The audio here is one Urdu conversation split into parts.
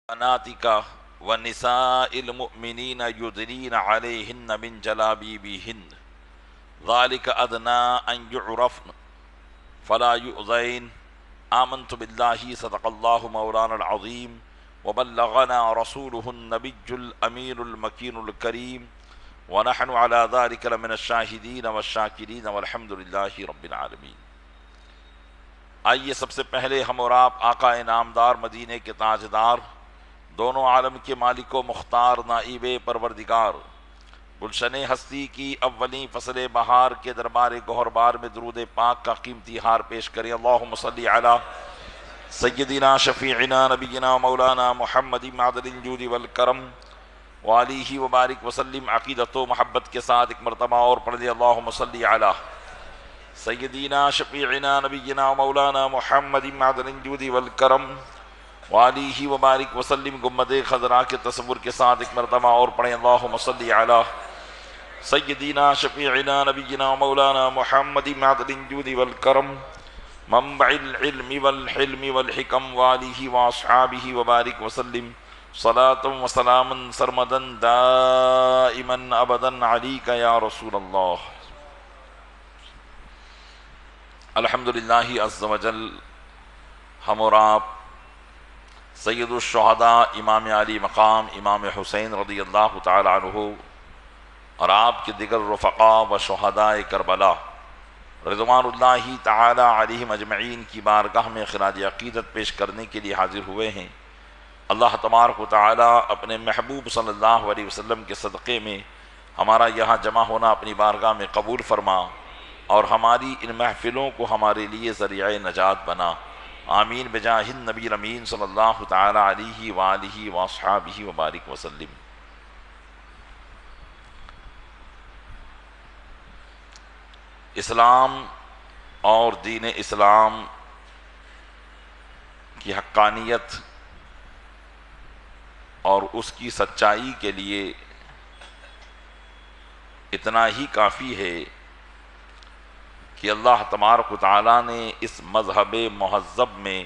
بناتك ونساء المؤمنين يدنين عليهن من جلابيبهن ذلك أدنى أن يعرفن فلا يؤذين آمنت بالله صدق الله مولانا العظيم وبلغنا رسوله النبي الأمين المكين الكريم ونحن على ذلك لمن الشاهدين والشاكرين والحمد لله رب العالمين۔ آئیے سب سے پہلے ہم اور آپ آقا انعامدار مدینے کے تاجدار، دونوں عالم کے مالک و مختار، نائب پروردگار، گلشن ہستی کی اولین فصل بہار کے دربار گوہر بار میں درود پاک کا قیمتی ہار پیش کریں۔ اللہم صلی علی سیدنا شفیعنا نبینا مولانا محمد معدن الجود والکرم وآلہ وبارک وسلم۔ عقیدت و محبت کے ساتھ ایک مرتبہ اور پڑھ لیں، اللہم صلی علی سیدنا شفیعنا نبینا مولانا محمد معدن الجود والکرم وآلہ وبارک وسلم۔ گنبد خضراء کے تصور کے ساتھ ایک مرتبہ اور پڑھیں، اللہم صلی علی سیدنا شفیعنا نبینا مولانا محمد معدن الجود والکرم منبع العلم والحلم والحکم وآلہ واصحابہ وبارک وسلم۔ صلاة و سلاما سرمدا دائما ابدا علیک یا رسول اللہ۔ الحمدللہ عز وجل، ہم اور آپ سید الشہداء امام علی مقام امام حسین رضی اللہ تعالی عنہ اور آپ کے دیگر رفقاء و شہداء کربلا رضوان اللہ تعالی علیہم اجمعین کی بارگاہ میں خراج عقیدت پیش کرنے کے لیے حاضر ہوئے ہیں۔ اللہ تبارک و تعالی اپنے محبوب صلی اللہ علیہ وسلم کے صدقے میں ہمارا یہاں جمع ہونا اپنی بارگاہ میں قبول فرما اور ہماری ان محفلوں کو ہمارے لیے ذریعہ نجات بنا، آمین بجاہ النبی الامین صلی اللہ تعالی علیہ وآلہ واصحابہ وبارک وسلم۔ اسلام اور دین اسلام کی حقانیت اور اس کی سچائی کے لیے اتنا ہی کافی ہے کہ اللہ تبارک و تعالیٰ نے اس مذہب مہذب میں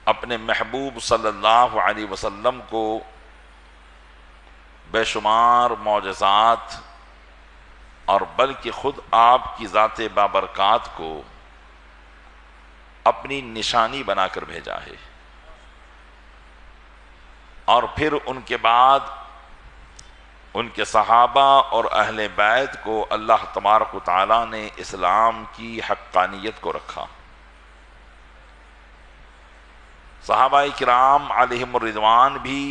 اپنے محبوب صلی اللہ علیہ وسلم کو بے شمار معجزات اور بلکہ خود آپ کی ذات بابرکات کو اپنی نشانی بنا کر بھیجا ہے، اور پھر ان کے بعد ان کے صحابہ اور اہل بیت کو اللہ تبارک و تعالیٰ نے اسلام کی حقانیت کو رکھا۔ صحابہ کرام علیہم الرضوان بھی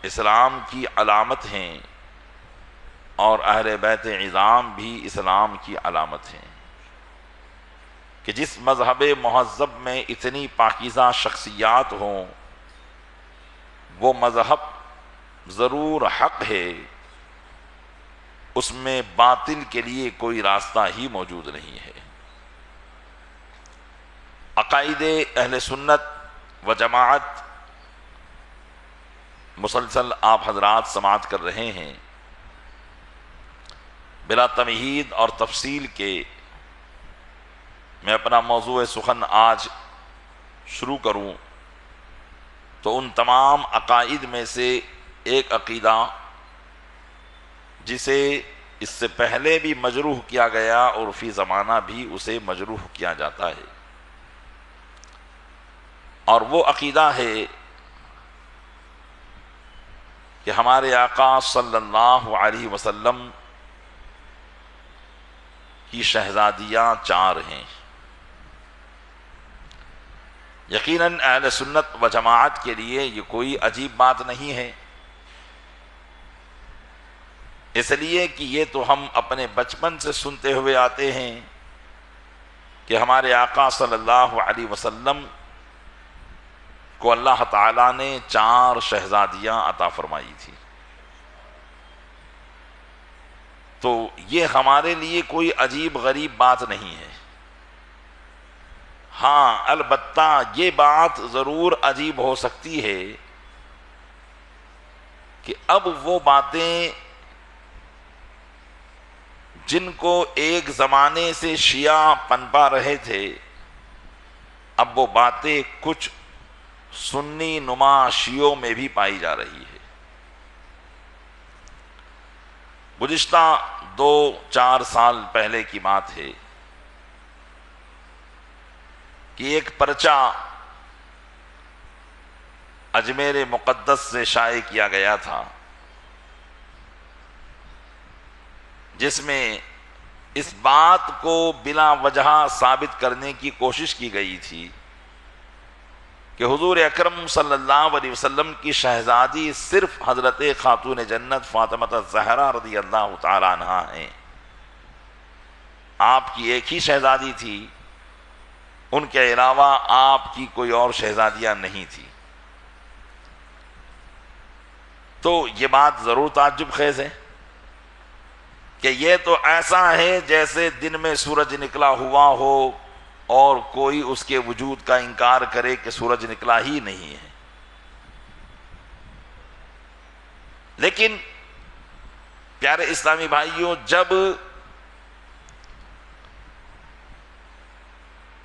اسلام کی علامت ہیں اور اہل بیت عظام بھی اسلام کی علامت ہیں کہ جس مذہب مہذب میں اتنی پاکیزہ شخصیات ہوں، وہ مذہب ضرور حق ہے، اس میں باطل کے لیے کوئی راستہ ہی موجود نہیں ہے۔ عقائد اہل سنت و جماعت مسلسل آپ حضرات سماعت کر رہے ہیں۔ بلا تمہید اور تفصیل کے میں اپنا موضوع سخن آج شروع کروں تو ان تمام عقائد میں سے ایک عقیدہ جسے اس سے پہلے بھی مجروح کیا گیا اور فی زمانہ بھی اسے مجروح کیا جاتا ہے، اور وہ عقیدہ ہے کہ ہمارے آقا صلی اللہ علیہ وسلم کی شہزادیاں چار ہیں۔ یقیناً اہل سنت و جماعت کے لیے یہ کوئی عجیب بات نہیں ہے، اس لیے کہ یہ تو ہم اپنے بچپن سے سنتے ہوئے آتے ہیں کہ ہمارے آقا صلی اللہ علیہ وسلم کو اللہ تعالیٰ نے چار شہزادیاں عطا فرمائی تھی، تو یہ ہمارے لیے کوئی عجیب غریب بات نہیں ہے۔ ہاں البتہ یہ بات ضرور عجیب ہو سکتی ہے کہ اب وہ باتیں جن کو ایک زمانے سے شیعہ پنپا رہے تھے، اب وہ باتیں کچھ سنی نما شیعوں میں بھی پائی جا رہی ہے۔ گزشتہ 2-4 سال پہلے کی بات ہے کہ ایک پرچہ اجمیر مقدس سے شائع کیا گیا تھا، جس میں اس بات کو بلا وجہ ثابت کرنے کی کوشش کی گئی تھی کہ حضور اکرم صلی اللہ علیہ وسلم کی شہزادی صرف حضرت خاتون جنت فاطمہ الزہرا رضی اللہ تعالی عنہا ہیں۔ آپ کی ایک ہی شہزادی تھی، ان کے علاوہ آپ کی کوئی اور شہزادیاں نہیں تھی۔ تو یہ بات ضرور تعجب خیز ہے کہ یہ تو ایسا ہے جیسے دن میں سورج نکلا ہوا ہو اور کوئی اس کے وجود کا انکار کرے کہ سورج نکلا ہی نہیں ہے۔ لیکن پیارے اسلامی بھائیوں، جب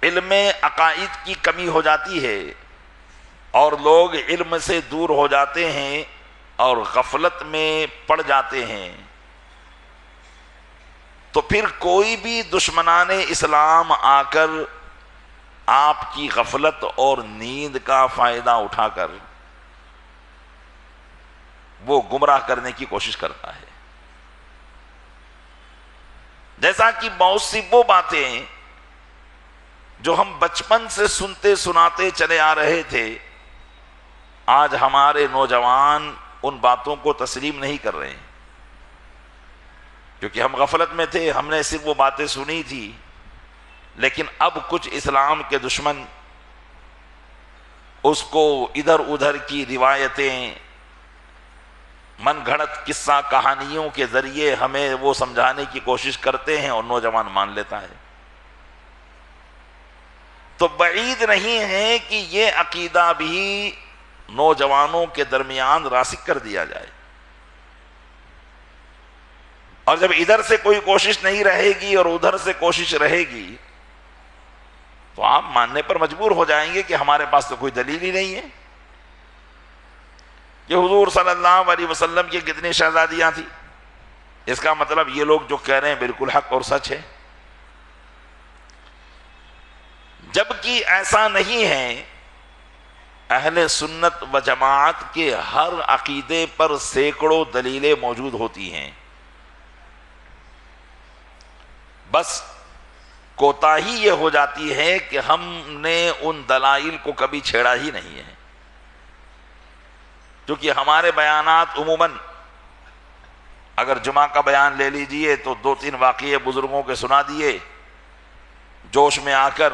علم عقائد کی کمی ہو جاتی ہے اور لوگ علم سے دور ہو جاتے ہیں اور غفلت میں پڑ جاتے ہیں، تو پھر کوئی بھی دشمنان اسلام آ کر آپ کی غفلت اور نیند کا فائدہ اٹھا کر وہ گمراہ کرنے کی کوشش کرتا ہے۔ جیسا کہ بہت سی وہ باتیں جو ہم بچپن سے سنتے سناتے چلے آ رہے تھے، آج ہمارے نوجوان ان باتوں کو تسلیم نہیں کر رہے ہیں، کیونکہ ہم غفلت میں تھے، ہم نے صرف وہ باتیں سنی تھی۔ لیکن اب کچھ اسلام کے دشمن اس کو ادھر ادھر کی روایتیں، من گھڑت قصہ کہانیوں کے ذریعے ہمیں وہ سمجھانے کی کوشش کرتے ہیں اور نوجوان مان لیتا ہے۔ تو بعید نہیں ہے کہ یہ عقیدہ بھی نوجوانوں کے درمیان راسخ کر دیا جائے، اور جب ادھر سے کوئی کوشش نہیں رہے گی اور ادھر سے کوشش رہے گی تو آپ ماننے پر مجبور ہو جائیں گے کہ ہمارے پاس تو کوئی دلیل ہی نہیں ہے کہ حضور صلی اللہ علیہ وسلم کی کتنی شہزادیاں تھیں۔ اس کا مطلب یہ لوگ جو کہہ رہے ہیں بالکل حق اور سچ ہے، جبکہ ایسا نہیں ہے۔ اہل سنت و جماعت کے ہر عقیدے پر سینکڑوں دلیلیں موجود ہوتی ہیں، بس کوتاہی یہ ہو جاتی ہے کہ ہم نے ان دلائل کو کبھی چھیڑا ہی نہیں ہے، کیونکہ ہمارے بیانات عموماً، اگر جمعہ کا بیان لے لیجئے تو 2-3 واقعے بزرگوں کے سنا دیے، جوش میں آ کر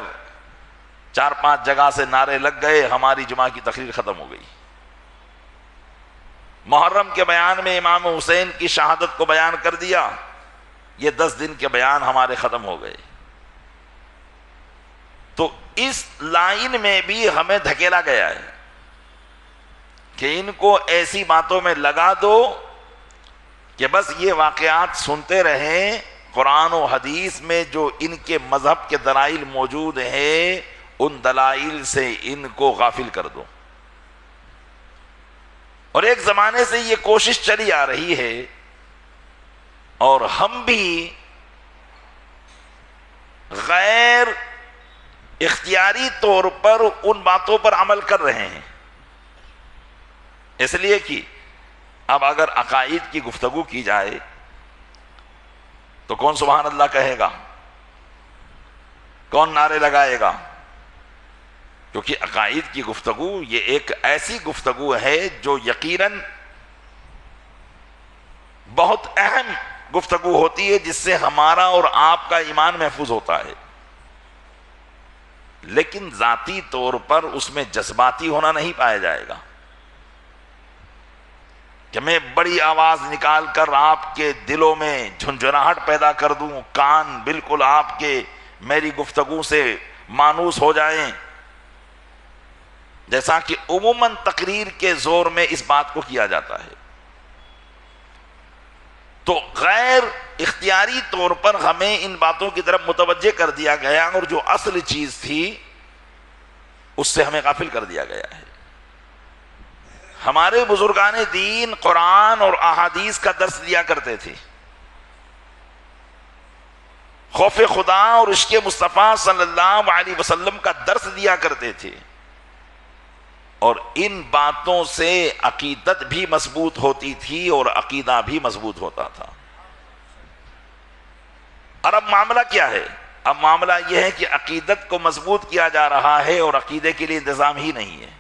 4-5 جگہ سے نعرے لگ گئے، ہماری جمعہ کی تقریر ختم ہو گئی۔ محرم کے بیان میں امام حسین کی شہادت کو بیان کر دیا، یہ 10 دن کے بیان ہمارے ختم ہو گئے۔ تو اس لائن میں بھی ہمیں دھکیلا گیا ہے کہ ان کو ایسی باتوں میں لگا دو کہ بس یہ واقعات سنتے رہیں، قرآن و حدیث میں جو ان کے مذہب کے دلائل موجود ہیں ان دلائل سے ان کو غافل کر دو۔ اور ایک زمانے سے یہ کوشش چلی آ رہی ہے، اور ہم بھی غیر اختیاری طور پر ان باتوں پر عمل کر رہے ہیں، اس لیے کہ اب اگر عقائد کی گفتگو کی جائے تو کون سبحان اللہ کہے گا، کون نعرے لگائے گا؟ کیونکہ عقائد کی گفتگو یہ ایک ایسی گفتگو ہے جو یقیناً بہت اہم گفتگو ہوتی ہے، جس سے ہمارا اور آپ کا ایمان محفوظ ہوتا ہے، لیکن ذاتی طور پر اس میں جذباتی ہونا نہیں پایا جائے گا کہ میں بڑی آواز نکال کر آپ کے دلوں میں جھنجھناہٹ پیدا کر دوں، کان بالکل آپ کے میری گفتگو سے مانوس ہو جائیں، جیسا کہ عموماً تقریر کے زور میں اس بات کو کیا جاتا ہے۔ تو غیر اختیاری طور پر ہمیں ان باتوں کی طرف متوجہ کر دیا گیا، اور جو اصل چیز تھی اس سے ہمیں غافل کر دیا گیا ہے۔ ہمارے بزرگان دین قرآن اور احادیث کا درس دیا کرتے تھے، خوف خدا اور عشق مصطفیٰ صلی اللہ علیہ وسلم کا درس دیا کرتے تھے، اور ان باتوں سے عقیدت بھی مضبوط ہوتی تھی اور عقیدہ بھی مضبوط ہوتا تھا۔ اور اب معاملہ کیا ہے؟ اب معاملہ یہ ہے کہ عقیدت کو مضبوط کیا جا رہا ہے اور عقیدے کے لیے انتظام ہی نہیں ہے۔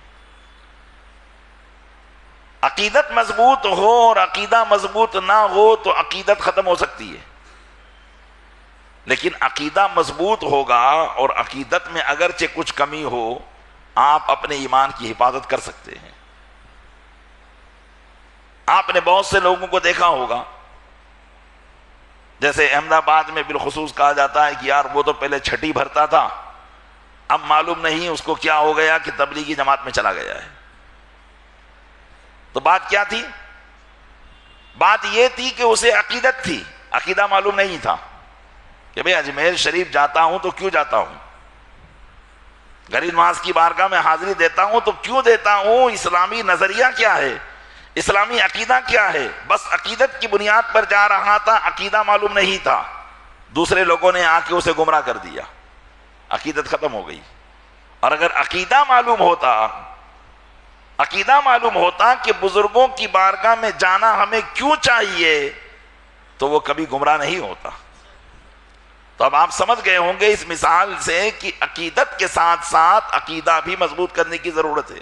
عقیدت مضبوط ہو اور عقیدہ مضبوط نہ ہو تو عقیدت ختم ہو سکتی ہے، لیکن عقیدہ مضبوط ہوگا اور عقیدت میں اگرچہ کچھ کمی ہو آپ اپنے ایمان کی حفاظت کر سکتے ہیں۔ آپ نے بہت سے لوگوں کو دیکھا ہوگا، جیسے احمد آباد میں بالخصوص کہا جاتا ہے کہ یار وہ تو پہلے چھٹی بھرتا تھا، اب معلوم نہیں اس کو کیا ہو گیا کہ تبلیغی جماعت میں چلا گیا ہے۔ تو بات کیا تھی؟ بات یہ تھی کہ اسے عقیدت تھی، عقیدہ معلوم نہیں تھا کہ بھئی اجمیر شریف جاتا ہوں تو کیوں جاتا ہوں، غریب نواز کی بارگاہ میں حاضری دیتا ہوں تو کیوں دیتا ہوں، اسلامی نظریہ کیا ہے، اسلامی عقیدہ کیا ہے؟ بس عقیدت کی بنیاد پر جا رہا تھا، عقیدہ معلوم نہیں تھا، دوسرے لوگوں نے آ کے اسے گمراہ کر دیا، عقیدت ختم ہو گئی۔ اور اگر عقیدہ معلوم ہوتا کہ بزرگوں کی بارگاہ میں جانا ہمیں کیوں چاہیے تو وہ کبھی گمراہ نہیں ہوتا۔ تو اب آپ سمجھ گئے ہوں گے اس مثال سے کہ عقیدت کے ساتھ ساتھ عقیدہ بھی مضبوط کرنے کی ضرورت ہے۔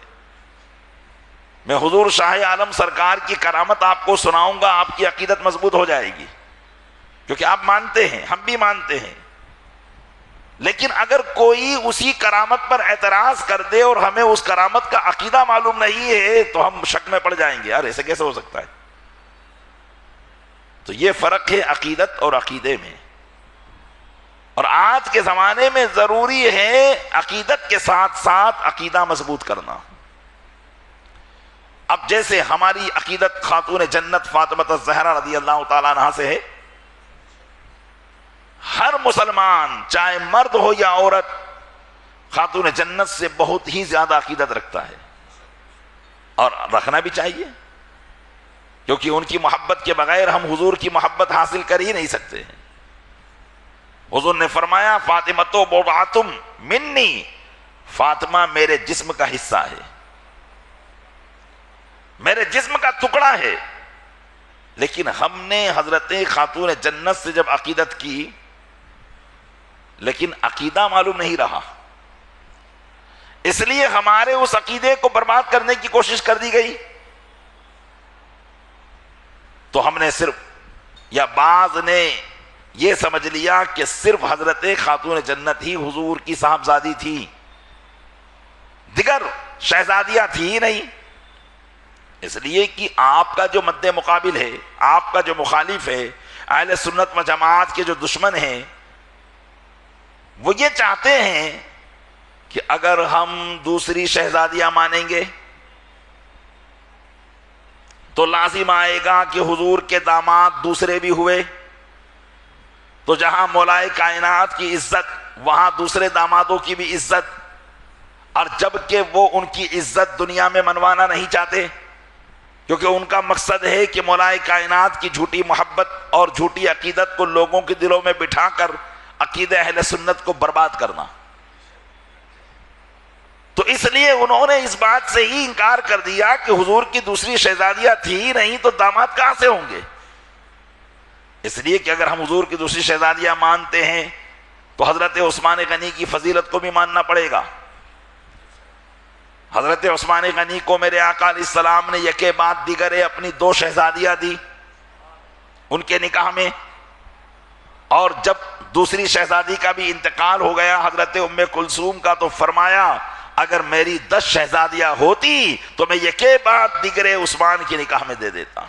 میں حضور شاہ عالم سرکار کی کرامت آپ کو سناؤں گا، آپ کی عقیدت مضبوط ہو جائے گی، کیونکہ آپ مانتے ہیں، ہم بھی مانتے ہیں۔ لیکن اگر کوئی اسی کرامت پر اعتراض کر دے اور ہمیں اس کرامت کا عقیدہ معلوم نہیں ہے تو ہم شک میں پڑ جائیں گے، یار ایسے کیسے ہو سکتا ہے؟ تو یہ فرق ہے عقیدت اور عقیدے میں، اور آج کے زمانے میں ضروری ہے عقیدت کے ساتھ ساتھ عقیدہ مضبوط کرنا۔ اب جیسے ہماری عقیدت خاتون جنت فاطمہ الزہرا رضی اللہ تعالیٰ عنہا سے ہے، ہر مسلمان چاہے مرد ہو یا عورت خاتون جنت سے بہت ہی زیادہ عقیدت رکھتا ہے، اور رکھنا بھی چاہیے، کیونکہ ان کی محبت کے بغیر ہم حضور کی محبت حاصل کر ہی نہیں سکتے ہیں۔ حضور نے فرمایا فاطمۃ بضعۃ منی، فاطمہ میرے جسم کا حصہ ہے، میرے جسم کا ٹکڑا ہے۔ لیکن ہم نے حضرت خاتون جنت سے جب عقیدت کی لیکن عقیدہ معلوم نہیں رہا، اس لیے ہمارے اس عقیدے کو برباد کرنے کی کوشش کر دی گئی۔ تو ہم نے صرف، یا بعض نے یہ سمجھ لیا کہ صرف حضرت خاتون جنت ہی حضور کی صاحبزادی تھی، دیگر شہزادیاں تھی ہی نہیں، اس لیے کہ آپ کا جو مد مقابل ہے، آپ کا جو مخالف ہے، اہل سنت و جماعت کے جو دشمن ہیں، وہ یہ چاہتے ہیں کہ اگر ہم دوسری شہزادیاں مانیں گے تو لازم آئے گا کہ حضور کے داماد دوسرے بھی ہوئے، تو جہاں مولائے کائنات کی عزت وہاں دوسرے دامادوں کی بھی عزت، اور جبکہ وہ ان کی عزت دنیا میں منوانا نہیں چاہتے، کیونکہ ان کا مقصد ہے کہ مولائے کائنات کی جھوٹی محبت اور جھوٹی عقیدت کو لوگوں کے دلوں میں بٹھا کر عقیدہ اہل سنت کو برباد کرنا۔ تو اس لیے انہوں نے اس بات سے ہی انکار کر دیا کہ حضور کی دوسری شہزادیاں تھی نہیں تو داماد کہاں سے ہوں گے، اس لیے کہ اگر ہم حضور کی دوسری شہزادیاں مانتے ہیں تو حضرت عثمان غنی کی فضیلت کو بھی ماننا پڑے گا۔ حضرت عثمان غنی کو میرے آقا علیہ السلام نے یکے بعد دیگرے اپنی 2 شہزادیاں دی ان کے نکاح میں، اور جب دوسری شہزادی کا بھی انتقال ہو گیا حضرت ام کلثوم کا، تو فرمایا اگر میری 10 شہزادیاں ہوتی تو میں یکے بعد دیگرے عثمان کی نکاح میں دے دیتا۔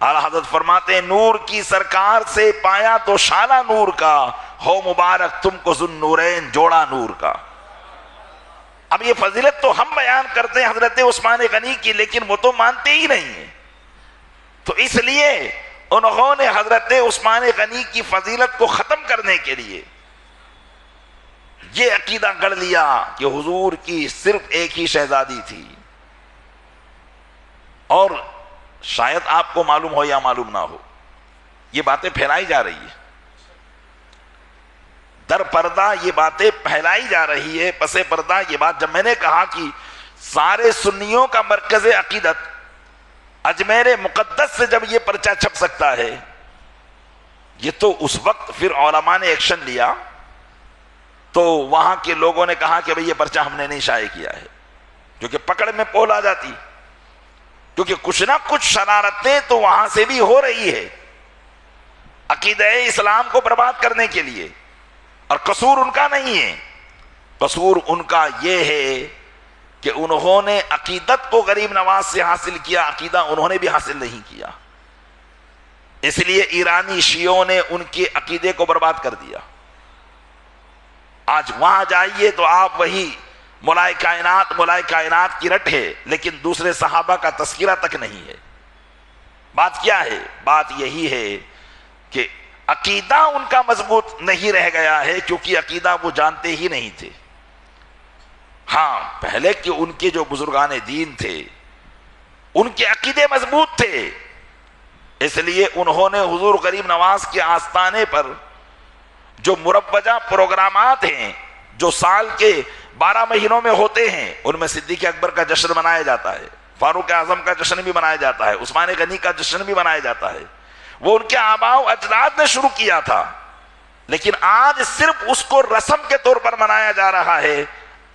اعلیٰ حضرت فرماتے ہیں نور کی سرکار سے پایا تو شالہ نور کا، ہو مبارک تم کو ذو النورین جوڑا نور کا۔ اب یہ فضیلت تو ہم بیان کرتے ہیں حضرت عثمان غنی کی، لیکن وہ تو مانتے ہی نہیں ہیں، تو اس لیے انہوں نے حضرت عثمان غنی کی فضیلت کو ختم کرنے کے لیے یہ عقیدہ گڑھ لیا کہ حضور کی صرف ایک ہی شہزادی تھی، اور شاید آپ کو معلوم ہو یا معلوم نہ ہو، یہ باتیں پھیلائی جا رہی ہے، در پردہ یہ باتیں پھیلائی جا رہی ہے، پس پردہ یہ بات. جب میں نے کہا کہ سارے سنیوں کا مرکز عقیدت اجمیر مقدس سے جب یہ پرچہ چھپ سکتا ہے، یہ تو اس وقت پھر علماء نے ایکشن لیا تو وہاں کے لوگوں نے کہا کہ بھئی یہ پرچہ ہم نے نہیں شائع کیا ہے، کیونکہ پکڑ میں پول آ جاتی، کیونکہ کچھ نہ کچھ شرارتیں تو وہاں سے بھی ہو رہی ہے عقیدہ اسلام کو برباد کرنے کے لیے. اور قصور ان کا نہیں ہے، قصور ان کا یہ ہے کہ انہوں نے عقیدت کو غریب نواز سے حاصل کیا، عقیدہ انہوں نے بھی حاصل نہیں کیا، اس لیے ایرانی شیعوں نے ان کے عقیدے کو برباد کر دیا. آج وہاں جائیے تو آپ وہی مولائے کائنات کی رٹ ہے، لیکن دوسرے صحابہ کا تذکرہ تک نہیں ہے. بات کیا ہے؟ بات یہی ہے کہ عقیدہ ان کا مضبوط نہیں رہ گیا ہے، کیونکہ عقیدہ وہ جانتے ہی نہیں تھے. ہاں پہلے کہ ان کے جو بزرگان دین تھے ان کے عقیدے مضبوط تھے، اس لیے انہوں نے حضور غریب نواز کے آستانے پر جو مروجہ پروگرامات ہیں جو سال کے 12 مہینوں میں ہوتے ہیں، ان میں صدیق اکبر کا جشن منایا جاتا ہے، فاروق اعظم کا جشن بھی منایا جاتا ہے، عثمان غنی کا جشن بھی منایا جاتا ہے. وہ ان کے آباء و اجداد نے شروع کیا تھا، لیکن آج صرف اس کو رسم کے طور پر منایا جا رہا ہے،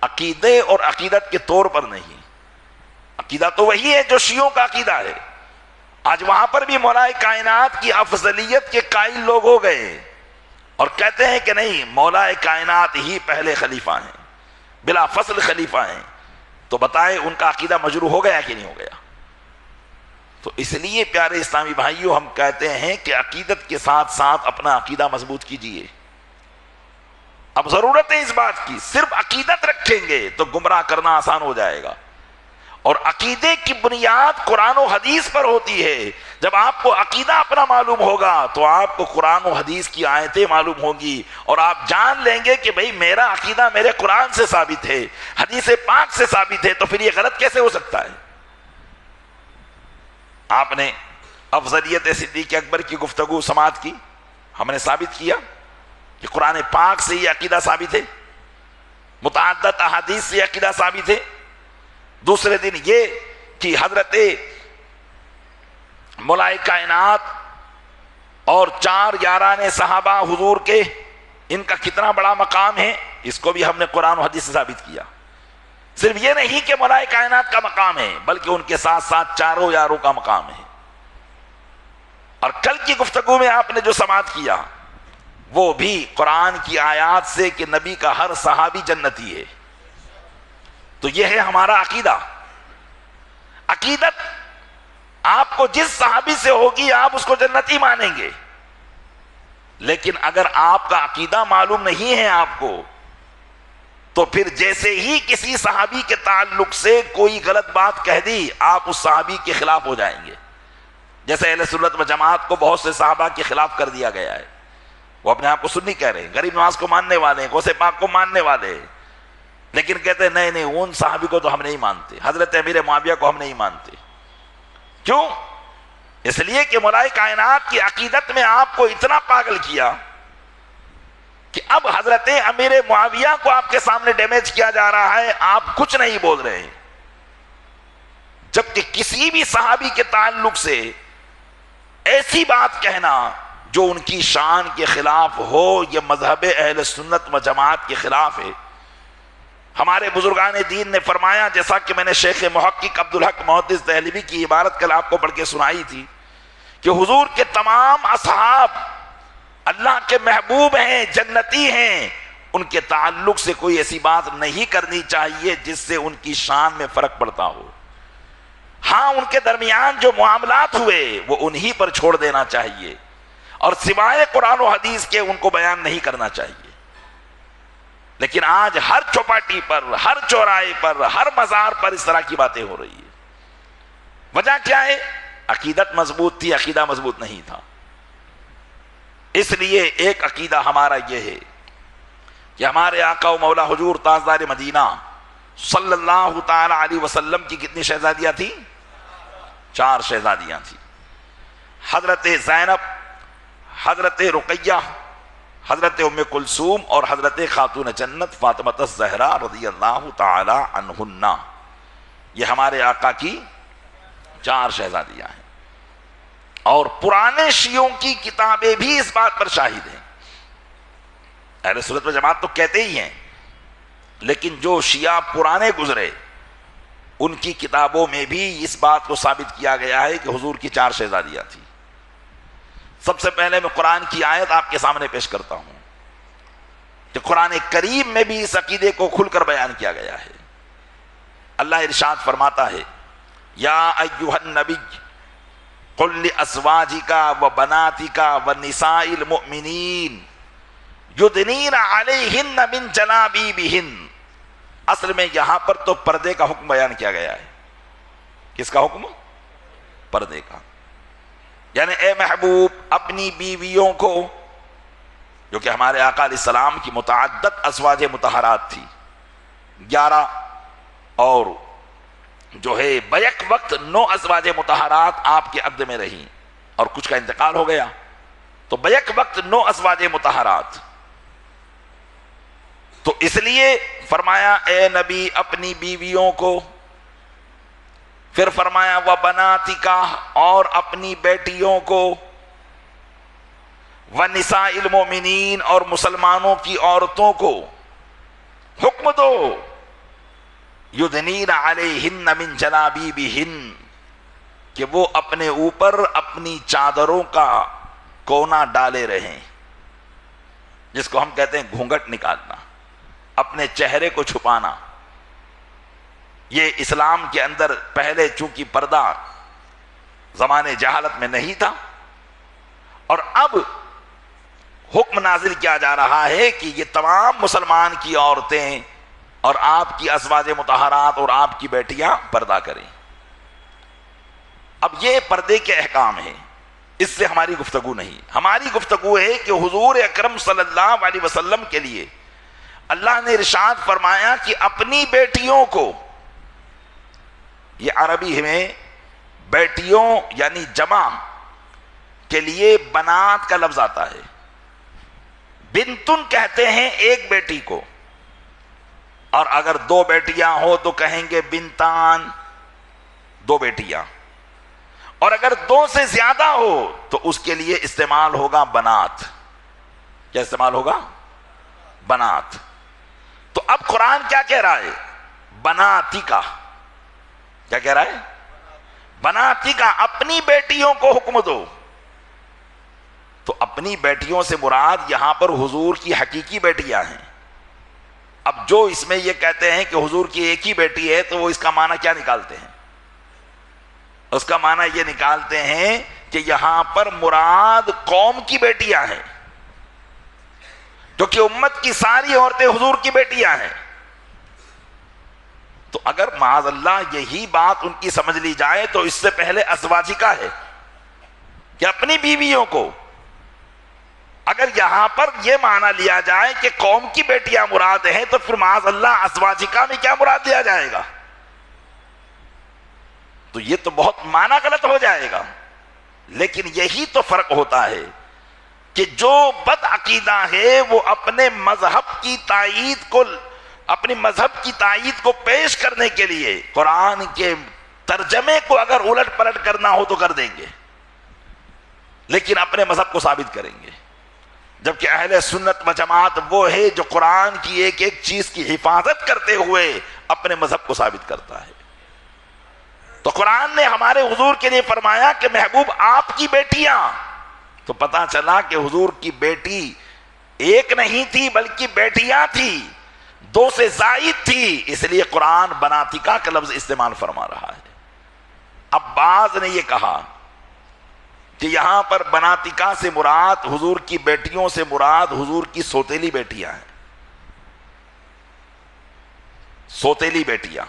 عقیدے اور عقیدت کے طور پر نہیں. عقیدہ تو وہی ہے جو شیعوں کا عقیدہ ہے. آج وہاں پر بھی مولا کائنات کی افضلیت کے قائل لوگ ہو گئے اور کہتے ہیں کہ نہیں، مولا کائنات ہی پہلے خلیفہ ہیں، بلا فصل خلیفہ ہیں. تو بتائیں ان کا عقیدہ مجروح ہو گیا کہ نہیں ہو گیا؟ تو اس لیے پیارے اسلامی بھائیوں، ہم کہتے ہیں کہ عقیدت کے ساتھ ساتھ اپنا عقیدہ مضبوط کیجئے. اب ضرورت ہے اس بات کی، صرف عقیدت رکھیں گے تو گمراہ کرنا آسان ہو جائے گا. اور عقیدے کی بنیاد قرآن و حدیث پر ہوتی ہے. جب آپ کو عقیدہ اپنا معلوم ہوگا تو آپ کو قرآن و حدیث کی آیتیں معلوم ہوگی، اور آپ جان لیں گے کہ بھئی میرا عقیدہ میرے قرآن سے ثابت ہے، حدیث پاک سے ثابت ہے، تو پھر یہ غلط کیسے ہو سکتا ہے؟ آپ نے افضلیت صدیق اکبر کی گفتگو سماعت کی، ہم نے ثابت کیا کہ قرآن پاک سے یہ عقیدہ ثابت ہے، متعدد احادیث سے عقیدہ ثابت ہے. دوسرے دن یہ کہ حضرت مولا کائنات اور 4 یاران صحابہ حضور کے، ان کا کتنا بڑا مقام ہے، اس کو بھی ہم نے قرآن و حدیث سے ثابت کیا. صرف یہ نہیں کہ مولا کائنات کا مقام ہے، بلکہ ان کے ساتھ ساتھ 4 یاروں کا مقام ہے. اور کل کی گفتگو میں آپ نے جو سماعت کیا وہ بھی قرآن کی آیات سے کہ نبی کا ہر صحابی جنتی ہے. تو یہ ہے ہمارا عقیدہ. عقیدت آپ کو جس صحابی سے ہوگی آپ اس کو جنتی مانیں گے، لیکن اگر آپ کا عقیدہ معلوم نہیں ہے آپ کو، تو پھر جیسے ہی کسی صحابی کے تعلق سے کوئی غلط بات کہہ دی آپ اس صحابی کے خلاف ہو جائیں گے. جیسے اہل سنت و جماعت کو بہت سے صحابہ کے خلاف کر دیا گیا ہے. وہ اپنے آپ کو سنی کہہ رہے ہیں، غریب نواز کو ماننے والے ہیں، غوث پاک کو ماننے والے ہیں، لیکن کہتے ہیں نہیں ان صحابی کو تو ہم نہیں مانتے، حضرت امیر معاویہ کو ہم نہیں مانتے. کیوں؟ اس لیے کہ مولا کائنات کی عقیدت میں آپ کو اتنا پاگل کیا کہ اب حضرت امیر معاویہ کو آپ کے سامنے ڈیمیج کیا جا رہا ہے، آپ کچھ نہیں بول رہے ہیں. جبکہ کسی بھی صحابی کے تعلق سے ایسی بات کہنا جو ان کی شان کے خلاف ہو، یہ مذہب اہل سنت و جماعت کے خلاف ہے. ہمارے بزرگان دین نے فرمایا، جیسا کہ میں نے شیخ محقق عبدالحق محدث دہلوی کی عبارت کل آپ کو پڑھ کے سنائی تھی، کہ حضور کے تمام اصحاب اللہ کے محبوب ہیں، جنتی ہیں، ان کے تعلق سے کوئی ایسی بات نہیں کرنی چاہیے جس سے ان کی شان میں فرق پڑتا ہو. ہاں ان کے درمیان جو معاملات ہوئے وہ انہی پر چھوڑ دینا چاہیے، اور سوائے قرآن و حدیث کے ان کو بیان نہیں کرنا چاہیے. لیکن آج ہر چوپاٹی پر، ہر چوراہے پر، ہر مزار پر اس طرح کی باتیں ہو رہی ہیں. وجہ کیا ہے؟ عقیدت مضبوط تھی، عقیدہ مضبوط نہیں تھا. اس لیے ایک عقیدہ ہمارا یہ ہے کہ ہمارے آقا و مولا حضور تاجدار مدینہ صلی اللہ تعالی علیہ وسلم کی کتنی شہزادیاں تھیں؟ 4 شہزادیاں تھیں، حضرت زینب، حضرت رقیہ، حضرت ام کلثوم اور حضرت خاتون جنت فاطمہ الزہرا رضی اللہ تعالی عنہن۔ یہ ہمارے آقا کی 4 شہزادیاں ہیں، اور پرانے شیعوں کی کتابیں بھی اس بات پر شاہد ہیں۔ اہل سنت و جماعت تو کہتے ہی ہیں، لیکن جو شیعہ پرانے گزرے ان کی کتابوں میں بھی اس بات کو ثابت کیا گیا ہے کہ حضور کی 4 شہزادیاں تھیں۔ سب سے پہلے میں قرآن کی آیت آپ کے سامنے پیش کرتا ہوں کہ قرآن کریم میں بھی اس عقیدے کو کھل کر بیان کیا گیا ہے۔ اللہ ارشاد فرماتا ہے، یا ایھا النبی قل لازواجک وبناتک ونساء المؤمنین یدنین علیہن من جلابیبہن۔ اصل میں یہاں پر تو پردے کا حکم بیان کیا گیا ہے۔ کس کا حکم؟ پردے کا۔ یعنی اے محبوب اپنی بیویوں کو، جو کہ ہمارے آقا علیہ السلام کی متعدد ازواج مطہرات تھی، 11 اور جو ہے بیک وقت 9 ازواج مطہرات آپ کے عقد میں رہیں، اور کچھ کا انتقال ہو گیا، تو بیک وقت 9 ازواج مطہرات۔ تو اس لیے فرمایا اے نبی اپنی بیویوں کو، پھر فرمایا وبناتک اور اپنی بیٹیوں کو، ونساء المؤمنین اور مسلمانوں کی عورتوں کو حکم دو، یدنین علیہن من جلابیبہن، کہ وہ اپنے اوپر اپنی چادروں کا کونا ڈالے رہیں، جس کو ہم کہتے ہیں گھونگھٹ نکالنا، اپنے چہرے کو چھپانا۔ یہ اسلام کے اندر پہلے چونکہ پردہ زمانے جہالت میں نہیں تھا، اور اب حکم نازل کیا جا رہا ہے کہ یہ تمام مسلمان کی عورتیں اور آپ کی ازواج مطہرات اور آپ کی بیٹیاں پردہ کریں۔ اب یہ پردے کے احکام ہیں، اس سے ہماری گفتگو نہیں۔ ہماری گفتگو ہے کہ حضور اکرم صلی اللہ علیہ وسلم کے لیے اللہ نے ارشاد فرمایا کہ اپنی بیٹیوں کو، یہ عربی میں بیٹیوں یعنی جمع کے لیے بنات کا لفظ آتا ہے۔ بنتن کہتے ہیں ایک بیٹی کو، اور اگر 2 بیٹیاں ہو تو کہیں گے بنتان، 2 بیٹیاں، اور اگر 2 سے زیادہ ہو تو اس کے لیے استعمال ہوگا بنات۔ کیا استعمال ہوگا؟ بنات۔ تو اب قرآن کیا کہہ رہا ہے؟ بناتی کا۔ کیا کہہ رہا ہے؟ بناتی کا، اپنی بیٹیوں کو حکم دو۔ تو اپنی بیٹیوں سے مراد یہاں پر حضور کی حقیقی بیٹیاں ہیں۔ اب جو اس میں یہ کہتے ہیں کہ حضور کی ایک ہی بیٹی ہے، تو وہ اس کا معنی کیا نکالتے ہیں؟ اس کا معنی یہ نکالتے ہیں کہ یہاں پر مراد قوم کی بیٹیاں ہیں، جو کہ امت کی ساری عورتیں حضور کی بیٹیاں ہیں۔ تو اگر معاذ اللہ یہی بات ان کی سمجھ لی جائے تو اس سے پہلے ازواجکا ہے کہ اپنی بیویوں کو، اگر یہاں پر یہ معنی لیا جائے کہ قوم کی بیٹیاں مراد ہیں، تو پھر معاذ اللہ ازواجکا میں کیا مراد لیا جائے گا؟ تو یہ تو بہت معنی غلط ہو جائے گا۔ لیکن یہی تو فرق ہوتا ہے کہ جو بد عقیدہ ہے وہ اپنے مذہب کی تائید کو، اپنی مذہب کی تائید کو پیش کرنے کے لیے قرآن کے ترجمے کو اگر الٹ پلٹ کرنا ہو تو کر دیں گے، لیکن اپنے مذہب کو ثابت کریں گے۔ جبکہ اہل سنت و جماعت وہ ہے جو قرآن کی ایک ایک چیز کی حفاظت کرتے ہوئے اپنے مذہب کو ثابت کرتا ہے۔ تو قرآن نے ہمارے حضور کے لیے فرمایا کہ محبوب آپ کی بیٹیاں، تو پتا چلا کہ حضور کی بیٹی ایک نہیں تھی بلکہ بیٹیاں تھی، 2 سے زائد تھی، اس لیے قرآن بناتکا کا لفظ استعمال فرما رہا ہے۔ اب بعض نے یہ کہا کہ یہاں پر بناتکا سے مراد، حضور کی بیٹیوں سے مراد حضور کی سوتیلی بیٹیاں ہیں۔ سوتیلی بیٹیاں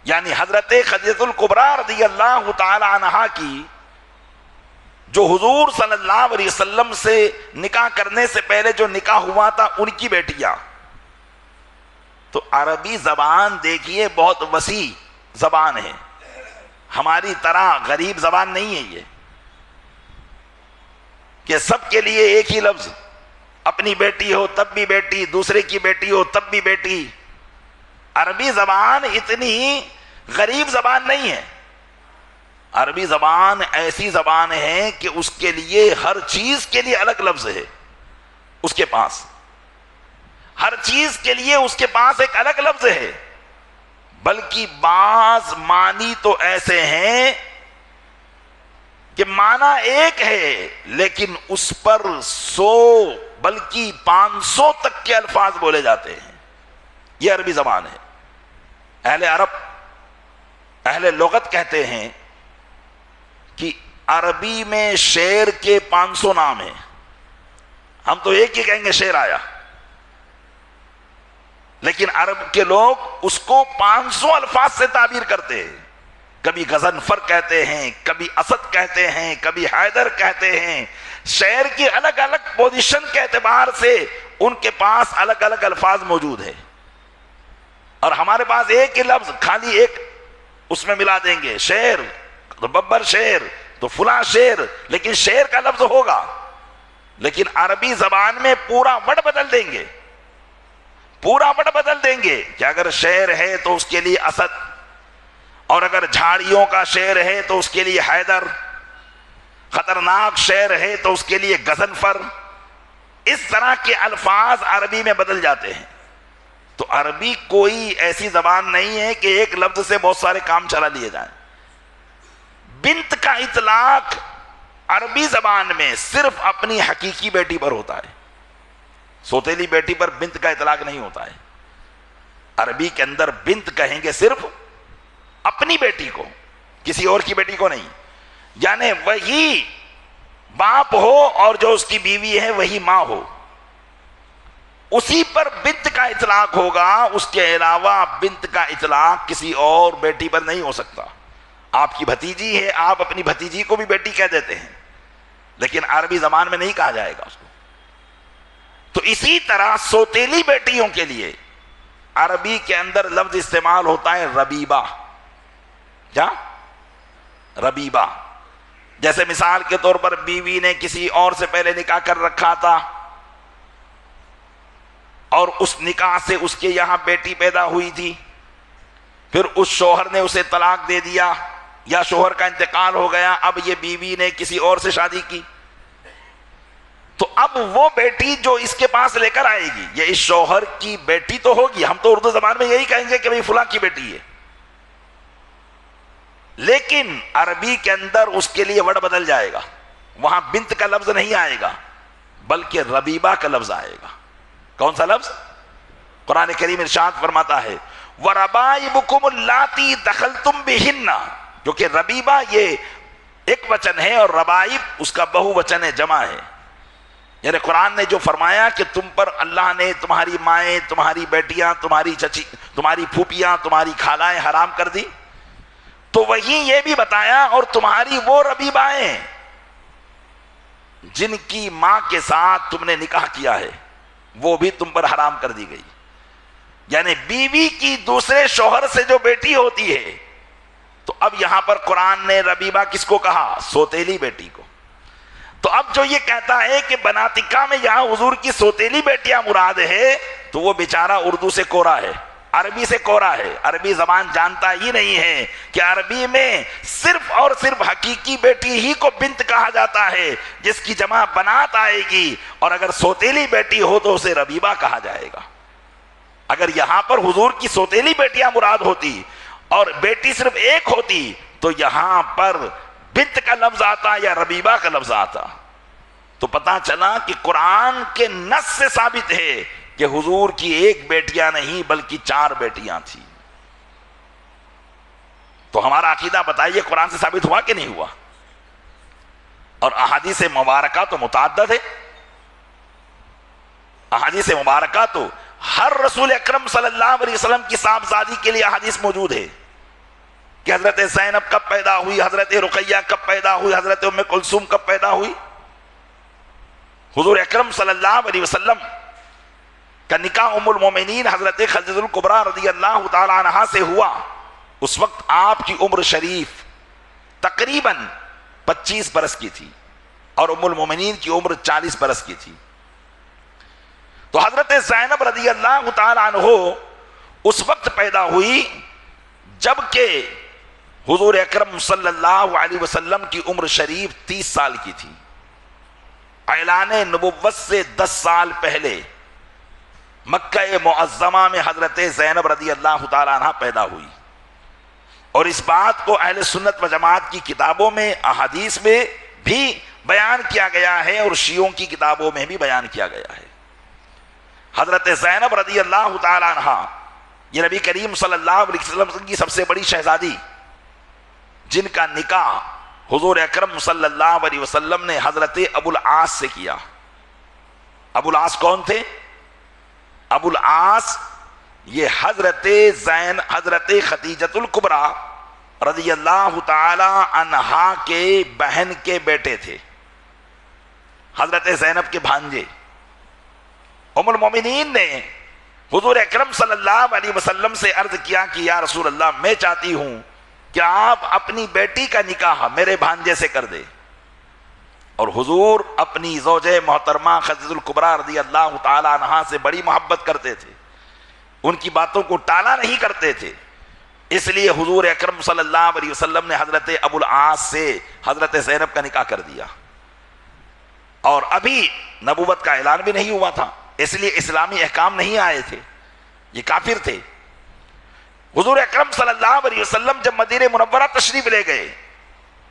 یعنی حضرت خدیجہ الکبریٰ رضی اللہ تعالی عنہا کی، جو حضور صلی اللہ علیہ وسلم سے نکاح کرنے سے پہلے جو نکاح ہوا تھا، ان کی بیٹیاں۔ تو عربی زبان دیکھیے بہت وسیع زبان ہے، ہماری طرح غریب زبان نہیں ہے یہ کہ سب کے لیے ایک ہی لفظ، اپنی بیٹی ہو تب بھی بیٹی، دوسرے کی بیٹی ہو تب بھی بیٹی. عربی زبان اتنی غریب زبان نہیں ہے. عربی زبان ایسی زبان ہے کہ اس کے لیے ہر چیز کے لیے الگ لفظ ہے. اس کے پاس ہر چیز کے لیے اس کے پاس ایک الگ لفظ ہے. بلکہ بعض معنی تو ایسے ہیں کہ معنی ایک ہے لیکن اس پر 100 بلکہ 500 تک کے الفاظ بولے جاتے ہیں. یہ عربی زبان ہے. اہل عرب، اہل لغت کہتے ہیں کہ عربی میں شعر کے 500 نام ہیں. ہم تو ایک ہی کہیں گے شعر آیا، لیکن عرب کے لوگ اس کو 500 الفاظ سے تعبیر کرتے ہیں. کبھی غضنفر کہتے ہیں، کبھی اسد کہتے ہیں، کبھی حیدر کہتے ہیں. شعر کی الگ الگ پوزیشن کے اعتبار سے ان کے پاس الگ الگ الفاظ موجود ہیں. اور ہمارے پاس ایک ہی لفظ خالی ایک اس میں ملا دیں گے، شعر تو ببر شعر تو فلاں شعر، لیکن شعر کا لفظ ہوگا. لیکن عربی زبان میں پورا ورڈ بدل دیں گے، پورا ورڈ بدل دیں گے کہ اگر شعر ہے تو اس کے لیے اسد، اور اگر جھاڑیوں کا شعر ہے تو اس کے لیے حیدر، خطرناک شعر ہے تو اس کے لیے غضنفر. اس طرح کے الفاظ عربی میں بدل جاتے ہیں. تو عربی کوئی ایسی زبان نہیں ہے کہ ایک لفظ سے بہت سارے کام چلا لیے جائیں. بنت کا اطلاق عربی زبان میں صرف اپنی حقیقی بیٹی پر ہوتا ہے. سوتیلی بیٹی پر بنت کا اطلاق نہیں ہوتا ہے. عربی کے اندر بنت کہیں گے صرف اپنی بیٹی کو، کسی اور کی بیٹی کو نہیں. یعنی وہی باپ ہو اور جو اس کی بیوی ہے وہی ماں ہو، اسی پر بنت کا اطلاق ہوگا. اس کے علاوہ بنت کا اطلاق کسی اور بیٹی پر نہیں ہو سکتا. آپ کی بھتیجی ہے، آپ اپنی بھتیجی کو بھی بیٹی کہہ دیتے ہیں، لیکن عربی زبان میں نہیں کہا جائے گا اس کو. تو اسی طرح سوتیلی بیٹیوں کے لیے عربی کے اندر لفظ استعمال ہوتا ہے ربیبہ. کیا؟ ربیبہ. جیسے مثال کے طور پر بیوی نے کسی اور سے پہلے نکاح کر رکھا تھا اور اس نکاح سے اس کے یہاں بیٹی پیدا ہوئی تھی، پھر اس شوہر نے اسے طلاق دے دیا یا شوہر کا انتقال ہو گیا، اب یہ بیوی نے کسی اور سے شادی کی، تو اب وہ بیٹی جو اس کے پاس لے کر آئے گی یہ اس شوہر کی بیٹی تو ہوگی. ہم تو اردو زبان میں یہی کہیں گے کہ بھئی فلاں کی بیٹی ہے، لیکن عربی کے اندر اس کے لیے ورڈ بدل جائے گا. وہاں بنت کا لفظ نہیں آئے گا بلکہ ربیبہ کا لفظ آئے گا. کون سا لفظ؟ قرآن کریم ارشاد فرماتا ہے وَرَبَائِبُكُمُ اللَّاتِي دَخَلْتُمْ بِهِنَّ، جو کہ ربیبہ یہ ایک وچن ہے اور ربائب اس کا بہو وچن ہے، جمع ہے. یعنی قرآن نے جو فرمایا کہ تم پر اللہ نے تمہاری مائیں، تمہاری بیٹیاں، تمہاری چچی، تمہاری پھوپیاں، تمہاری خالائیں حرام کر دی، تو وہی یہ بھی بتایا اور تمہاری وہ ربیبائیں جن کی ماں کے ساتھ تم نے نکاح کیا ہے وہ بھی تم پر حرام کر دی گئی. یعنی بیوی کی دوسرے شوہر سے جو بیٹی ہوتی ہے، تو اب یہاں پر قرآن نے ربیبہ کس کو کہا؟ سوتیلی بیٹی کو. تو اب جو یہ کہتا ہے کہ بناتکا میں یہاں حضور کی سوتیلی بیٹیاں مراد ہے، تو وہ بیچارہ اردو سے کورا ہے، عربی سے کورا ہے، عربی زبان جانتا ہی نہیں ہے کہ عربی میں صرف اور صرف حقیقی بیٹی ہی کو بنت کہا جاتا ہے جس کی جمع بنات آئے گی، اور اگر سوتیلی بیٹی ہو تو اسے ربیبہ کہا جائے گا. اگر یہاں پر حضور کی سوتیلی بیٹیاں مراد ہوتی اور بیٹی صرف ایک ہوتی تو یہاں پر بنت کا لفظ آتا یا ربیبہ کا لفظ آتا. تو پتہ چلا کہ قرآن کے نص سے ثابت ہے کہ حضور کی ایک بیٹیاں نہیں بلکہ 4 بیٹیاں تھیں. تو ہمارا عقیدہ بتائیے قرآن سے ثابت ہوا کہ نہیں ہوا؟ اور احادیث مبارکہ تو متعدد ہے. احادیث مبارکہ تو ہر رسول اکرم صلی اللہ علیہ وسلم کی صاحبزادی کے لیے احادیث موجود ہے کہ حضرت زینب کب پیدا ہوئی، حضرت رقیہ کب پیدا ہوئی، حضرت ام کلثوم کب پیدا ہوئی. حضور اکرم صلی اللہ علیہ وسلم کا نکاح ام المومنین حضرت خدیجہ الکبریٰ رضی اللہ تعالی عنہا سے ہوا. اس وقت آپ کی عمر شریف تقریباً 25 برس کی تھی اور ام المومنین کی عمر 40 برس کی تھی. تو حضرت زینب رضی اللہ تعالی عنہ اس وقت پیدا ہوئی جبکہ حضور اکرم صلی اللہ علیہ وسلم کی عمر شریف 30 سال کی تھی. اعلان نبوت سے 10 سال پہلے مکہ معظمہ میں حضرت زینب رضی اللہ تعالی عنہ پیدا ہوئی. اور اس بات کو اہل سنت و جماعت کی کتابوں میں احادیث میں بھی بیان کیا گیا ہے اور شیعوں کی کتابوں میں بھی بیان کیا گیا ہے. حضرت زینب رضی اللہ تعالی عنہ یہ نبی کریم صلی اللہ علیہ وسلم کی سب سے بڑی شہزادی، جن کا نکاح حضور اکرم صلی اللہ علیہ وسلم نے حضرت ابو العاص سے کیا. ابو العاص کون تھے؟ ابو العاص یہ حضرت خدیجۃ الکبریٰ رضی اللہ تعالی عنہا کے بہن کے بیٹے تھے، حضرت زینب کے بھانجے. ام المومنین نے حضور اکرم صلی اللہ علیہ وسلم سے عرض کیا کہ یا رسول اللہ، میں چاہتی ہوں کہ آپ اپنی بیٹی کا نکاح میرے بھانجے سے کر دے. اور حضور اپنی زوجہ محترمہ خدیجہ الکبریٰ رضی اللہ تعالی عنہا سے بڑی محبت کرتے تھے، ان کی باتوں کو ٹالا نہیں کرتے تھے. اس لیے حضور اکرم صلی اللہ علیہ وسلم نے حضرت ابو العاص سے حضرت زینب کا نکاح کر دیا. اور ابھی نبوت کا اعلان بھی نہیں ہوا تھا، اس لیے اسلامی احکام نہیں آئے تھے، یہ کافر تھے. حضور اکرم صلی اللہ علیہ وسلم جب مدینہ منورہ تشریف لے گئے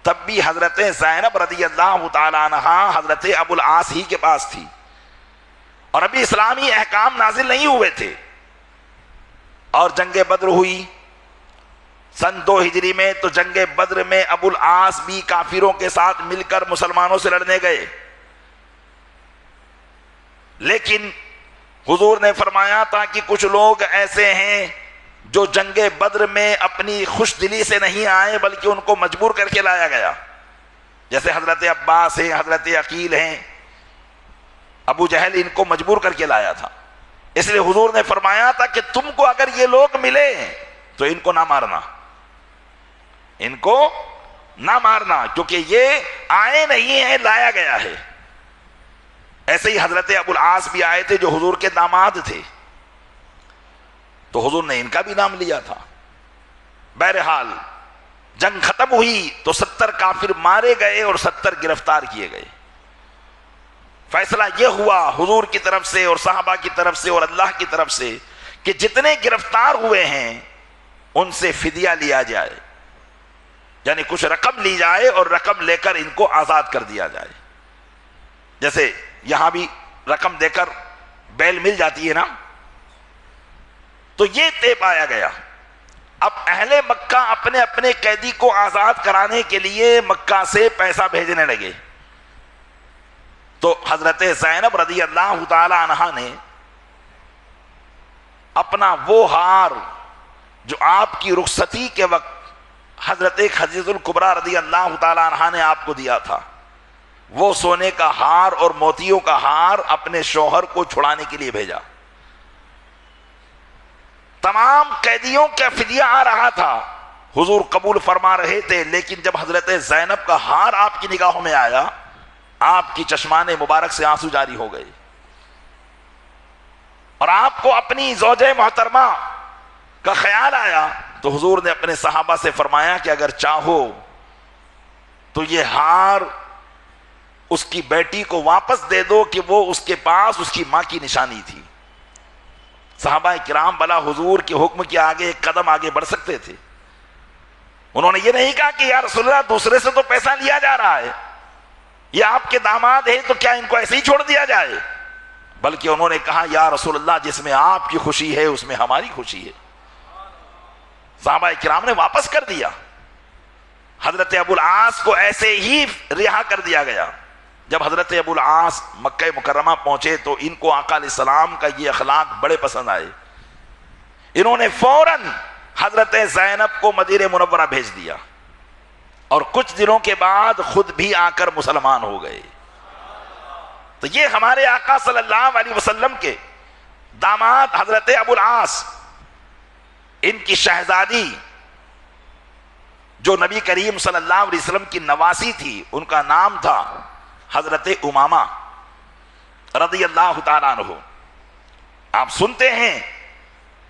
تب بھی حضرت زینب رضی اللہ تعالی عنہا حضرت ابو العاص ہی کے پاس تھی، اور ابھی اسلامی احکام نازل نہیں ہوئے تھے. اور جنگ بدر ہوئی سن 2 ہجری میں. تو جنگ بدر میں ابو العاص بھی کافروں کے ساتھ مل کر مسلمانوں سے لڑنے گئے، لیکن حضور نے فرمایا تھا کہ کچھ لوگ ایسے ہیں جو جنگ بدر میں اپنی خوش دلی سے نہیں آئے بلکہ ان کو مجبور کر کے لایا گیا، جیسے حضرت عباس ہیں، حضرت عقیل ہیں. ابو جہل ان کو مجبور کر کے لایا تھا. اس لیے حضور نے فرمایا تھا کہ تم کو اگر یہ لوگ ملے تو ان کو نہ مارنا، ان کو نہ مارنا، کیونکہ یہ آئے نہیں ہیں، لایا گیا ہے. ایسے ہی حضرت ابو العاص بھی آئے تھے جو حضور کے داماد تھے، تو حضور نے ان کا بھی نام لیا تھا. بہرحال جنگ ختم ہوئی تو 70 کافر مارے گئے اور 70 گرفتار کیے گئے. فیصلہ یہ ہوا حضور کی طرف سے اور صحابہ کی طرف سے اور اللہ کی طرف سے کہ جتنے گرفتار ہوئے ہیں ان سے فدیہ لیا جائے، یعنی کچھ رقم لی جائے اور رقم لے کر ان کو آزاد کر دیا جائے. جیسے یہاں بھی رقم دے کر بیل مل جاتی ہے نا. تو یہ طے پایا گیا. اب اہل مکہ اپنے اپنے قیدی کو آزاد کرانے کے لیے مکہ سے پیسہ بھیجنے لگے. تو حضرت زینب رضی اللہ تعالی عنہا نے اپنا وہ ہار جو آپ کی رخصتی کے وقت حضرت خدیجہ الکبریٰ رضی اللہ تعالی عنہا نے آپ کو دیا تھا، وہ سونے کا ہار اور موتیوں کا ہار اپنے شوہر کو چھڑانے کے لیے بھیجا. تمام قیدیوں کا فدیہ آ رہا تھا، حضور قبول فرما رہے تھے، لیکن جب حضرت زینب کا ہار آپ کی نگاہوں میں آیا آپ کی چشمان مبارک سے آنسو جاری ہو گئے، اور آپ کو اپنی زوجہ محترمہ کا خیال آیا. تو حضور نے اپنے صحابہ سے فرمایا کہ اگر چاہو تو یہ ہار اس کی بیٹی کو واپس دے دو کہ وہ اس کے پاس اس کی ماں کی نشانی تھی. صحابہ کرام بلا حضور کے حکم کے آگے ایک قدم آگے بڑھ سکتے تھے. انہوں نے یہ نہیں کہا کہ یا رسول اللہ دوسرے سے تو پیسہ لیا جا رہا ہے، یہ آپ کے داماد ہیں تو کیا ان کو ایسے ہی چھوڑ دیا جائے، بلکہ انہوں نے کہا یا رسول اللہ جس میں آپ کی خوشی ہے اس میں ہماری خوشی ہے. صحابہ کرام نے واپس کر دیا. حضرت ابو العاص کو ایسے ہی رہا کر دیا گیا. جب حضرت ابو العاص مکہ مکرمہ پہنچے تو ان کو آقا علیہ السلام کا یہ اخلاق بڑے پسند آئے. انہوں نے فوراً حضرت زینب کو مدینہ منورہ بھیج دیا اور کچھ دنوں کے بعد خود بھی آ کر مسلمان ہو گئے. تو یہ ہمارے آقا صلی اللہ علیہ وسلم کے داماد حضرت ابو العاص، ان کی شہزادی جو نبی کریم صلی اللہ علیہ وسلم کی نواسی تھی، ان کا نام تھا حضرت امامہ رضی اللہ تعالیٰ عنہ۔ آپ سنتے ہیں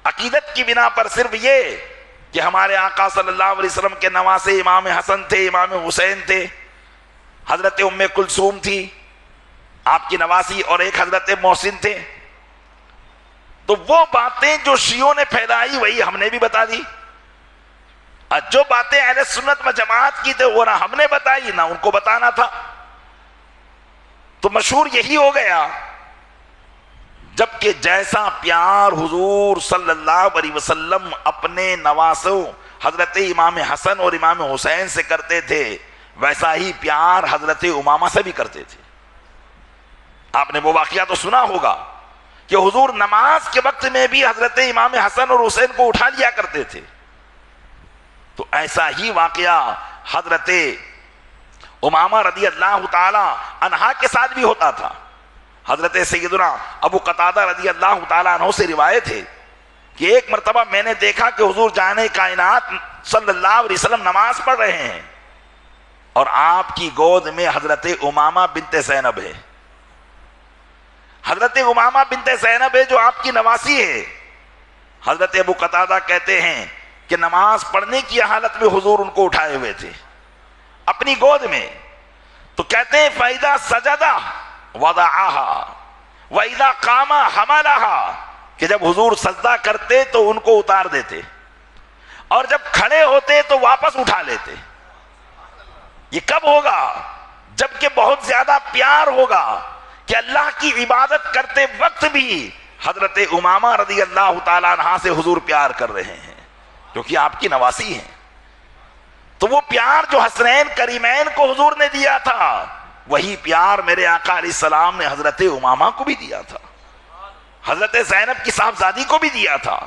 عقیدت کی بنا پر صرف یہ کہ ہمارے آقا صلی اللہ علیہ وسلم کے نواسے امام حسن تھے، امام حسین تھے، حضرت ام کلثوم تھی آپ کی نواسی، اور ایک حضرت محسن تھے۔ تو وہ باتیں جو شیعوں نے پھیلائی وہی ہم نے بھی بتا دی، اور جو باتیں اہل سنت و جماعت کی تھے وہ نہ ہم نے بتائی نہ ان کو بتانا تھا۔ تو مشہور یہی ہو گیا، جبکہ جیسا پیار حضور صلی اللہ علیہ وسلم اپنے نواسوں حضرت امام حسن اور امام حسین سے کرتے تھے، ویسا ہی پیار حضرت امامہ سے بھی کرتے تھے۔ آپ نے وہ واقعہ تو سنا ہوگا کہ حضور نماز کے وقت میں بھی حضرت امام حسن اور حسین کو اٹھا لیا کرتے تھے۔ تو ایسا ہی واقعہ حضرت امامہ رضی اللہ تعالی عنہ کے ساتھ بھی ہوتا تھا۔ حضرت سیدنا ابو قتادہ رضی اللہ تعالیٰ عنہ سے روایت ہے کہ ایک مرتبہ میں نے دیکھا کہ حضور جانے کائنات صلی اللہ علیہ وسلم نماز پڑھ رہے ہیں اور آپ کی گود میں حضرت امامہ بنت زینب ہے۔ حضرت امامہ بنت زینب ہے جو آپ کی نواسی ہے۔ حضرت ابو قتادہ کہتے ہیں کہ نماز پڑھنے کی حالت میں حضور ان کو اٹھائے ہوئے تھے اپنی گود میں۔ تو کہتے ہیں فَإِذَا سَجَدَ وَضَعَهَا وَإِذَا قَامَ حَمَلَهَا، کہ جب حضور سجدہ کرتے تو ان کو اتار دیتے اور جب کھڑے ہوتے تو واپس اٹھا لیتے۔ یہ کب ہوگا؟ جبکہ بہت زیادہ پیار ہوگا کہ اللہ کی عبادت کرتے وقت بھی حضرت امامہ رضی اللہ تعالیٰ عنہ سے حضور پیار کر رہے ہیں کیونکہ آپ کی نواسی ہیں۔ تو وہ پیار جو حسنین کریمین کو حضور نے دیا تھا وہی پیار میرے آقا علیہ السلام نے حضرت امامہ کو بھی دیا تھا، حضرت زینب کی صاحبزادی کو بھی دیا تھا،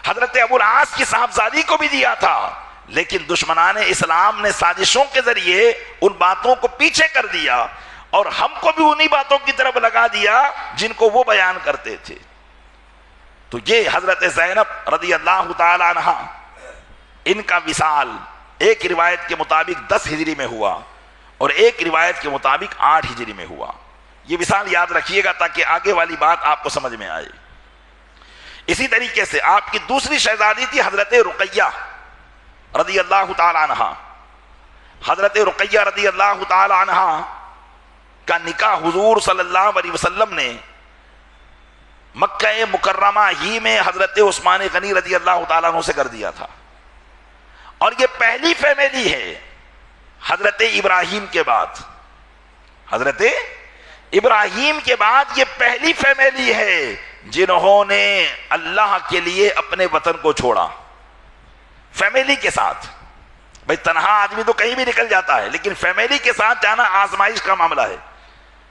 حضرت ابو العاص کی صاحبزادی کو بھی دیا تھا۔ لیکن دشمنان اسلام نے سازشوں کے ذریعے ان باتوں کو پیچھے کر دیا اور ہم کو بھی انہی باتوں کی طرف لگا دیا جن کو وہ بیان کرتے تھے۔ تو یہ حضرت زینب رضی اللہ تعالی عنہ، ان کا وصال ایک روایت کے مطابق 10 ہجری میں ہوا اور ایک روایت کے مطابق 8 ہجری میں ہوا۔ یہ وصال یاد رکھیے گا تاکہ آگے والی بات آپ کو سمجھ میں آئے۔ اسی طریقے سے آپ کی دوسری شہزادی تھی حضرت رقیہ رضی اللہ تعالی عنہ۔ حضرت رقیہ رضی اللہ تعالی عنہ کا نکاح حضور صلی اللہ علیہ وسلم نے مکہ مکرمہ ہی میں حضرت عثمان غنی رضی اللہ تعالیٰ عنہ سے کر دیا تھا، اور یہ پہلی فیملی ہے حضرت ابراہیم کے بعد۔ حضرت ابراہیم کے بعد یہ پہلی فیملی ہے جنہوں نے اللہ کے لیے اپنے وطن کو چھوڑا فیملی کے ساتھ۔ بھئی تنہا آدمی تو کہیں بھی نکل جاتا ہے، لیکن فیملی کے ساتھ جانا آزمائش کا معاملہ ہے۔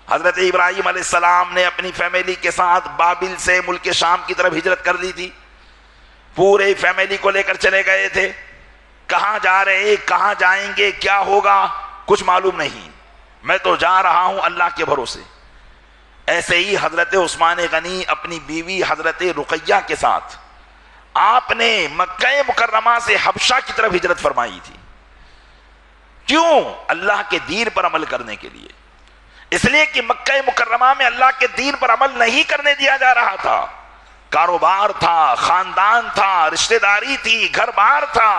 حضرت ابراہیم علیہ السلام نے اپنی فیملی کے ساتھ بابل سے ملک شام کی طرف ہجرت کر لی تھی، پورے فیملی کو لے کر چلے گئے تھے۔ کہاں جا رہے، کہاں جائیں گے، کیا ہوگا کچھ معلوم نہیں، میں تو جا رہا ہوں اللہ کے بھروسے۔ ایسے ہی حضرت عثمان غنی اپنی بیوی حضرت رقیہ کے ساتھ آپ نے مکہ مکرمہ سے حبشہ کی طرف ہجرت فرمائی تھی۔ کیوں؟ اللہ کے دین پر عمل کرنے کے لیے۔ اس لیے کہ مکہ مکرمہ میں اللہ کے دین پر عمل نہیں کرنے دیا جا رہا تھا، کاروبار تھا، خاندان تھا، رشتہ داری تھی، گھر بار تھا،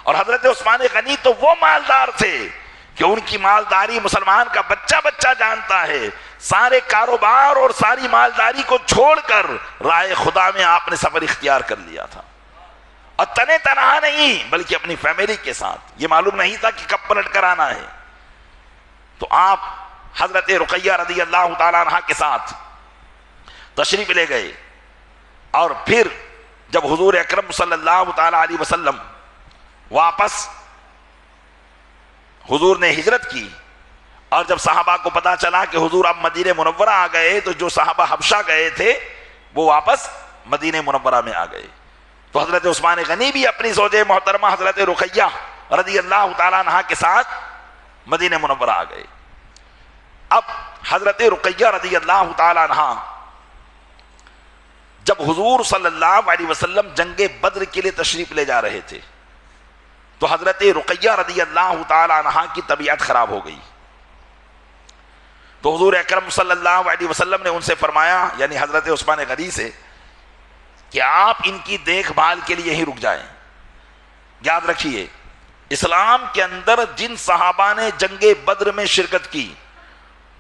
اور حضرت عثمان غنی تو وہ مالدار تھے کہ ان کی مالداری مسلمان کا بچہ بچہ جانتا ہے۔ سارے کاروبار اور ساری مالداری کو چھوڑ کر راہ خدا میں آپ نے سفر اختیار کر لیا تھا، اور تنے تنہا نہیں بلکہ اپنی فیملی کے ساتھ۔ یہ معلوم نہیں تھا کہ کب پلٹ کر آنا ہے۔ تو آپ حضرت رقیہ رضی اللہ تعالیٰ عنہ کے ساتھ تشریف لے گئے، اور پھر جب حضور اکرم صلی اللہ تعالیٰ علیہ وسلم واپس حضور نے ہجرت کی، اور جب صحابہ کو پتا چلا کہ حضور اب مدینہ منورہ آ گئے، تو جو صحابہ حبشہ گئے تھے وہ واپس مدینہ منورہ میں آ گئے۔ تو حضرت عثمان غنی بھی اپنی زوجہ محترمہ حضرت رقیہ رضی اللہ تعالیٰ عنہ کے ساتھ مدینہ منورہ آ گئے۔ اب حضرت رقیہ رضی اللہ تعالیٰ عنہ جب حضور صلی اللہ علیہ وسلم جنگ بدر کے لیے تشریف لے جا رہے تھے تو حضرت رقیہ رضی اللہ تعالی عنہا کی طبیعت خراب ہو گئی. تو حضور اکرم صلی اللہ علیہ وسلم نے ان سے فرمایا, یعنی حضرت عثمان غنی سے, کہ آپ ان کی دیکھ بھال کے لیے یہیں رک جائیں. یاد رکھیے, اسلام کے اندر جن صحابہ نے جنگ بدر میں شرکت کی,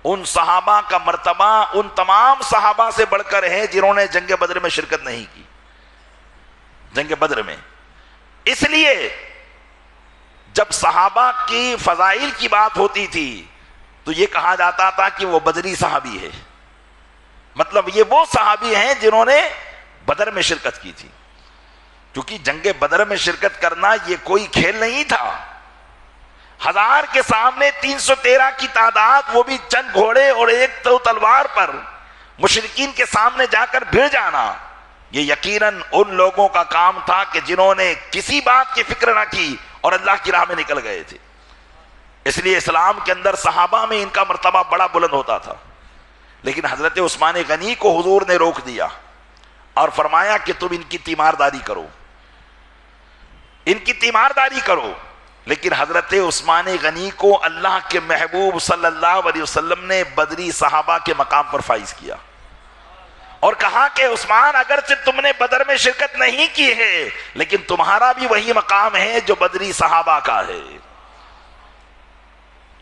ان صحابہ کا مرتبہ ان تمام صحابہ سے بڑھ کر ہے جنہوں نے جنگ بدر میں شرکت نہیں کی. جنگ بدر میں اس لیے جب صحابہ کی فضائل کی بات ہوتی تھی تو یہ کہا جاتا تھا کہ وہ بدری صحابی ہے, مطلب یہ وہ صحابی ہیں جنہوں نے بدر میں شرکت کی تھی. کیونکہ جنگ بدر میں شرکت کرنا یہ کوئی کھیل نہیں تھا. 1000 کے سامنے 313 کی تعداد, وہ بھی چند گھوڑے اور ایک تلوار پر مشرکین کے سامنے جا کر بھیڑ جانا, یہ یقیناً ان لوگوں کا کام تھا کہ جنہوں نے کسی بات کی فکر نہ کی اور اللہ کی راہ میں نکل گئے تھے. اس لیے اسلام کے اندر صحابہ میں ان کا مرتبہ بڑا بلند ہوتا تھا. لیکن حضرت عثمان غنی کو حضور نے روک دیا اور فرمایا کہ تم ان کی تیمارداری کرو, ان کی تیمارداری کرو. لیکن حضرت عثمان غنی کو اللہ کے محبوب صلی اللہ علیہ وسلم نے بدری صحابہ کے مقام پر فائز کیا اور کہا کہ عثمان, اگرچہ تم نے بدر میں شرکت نہیں کی ہے لیکن تمہارا بھی وہی مقام ہے جو بدری صحابہ کا ہے,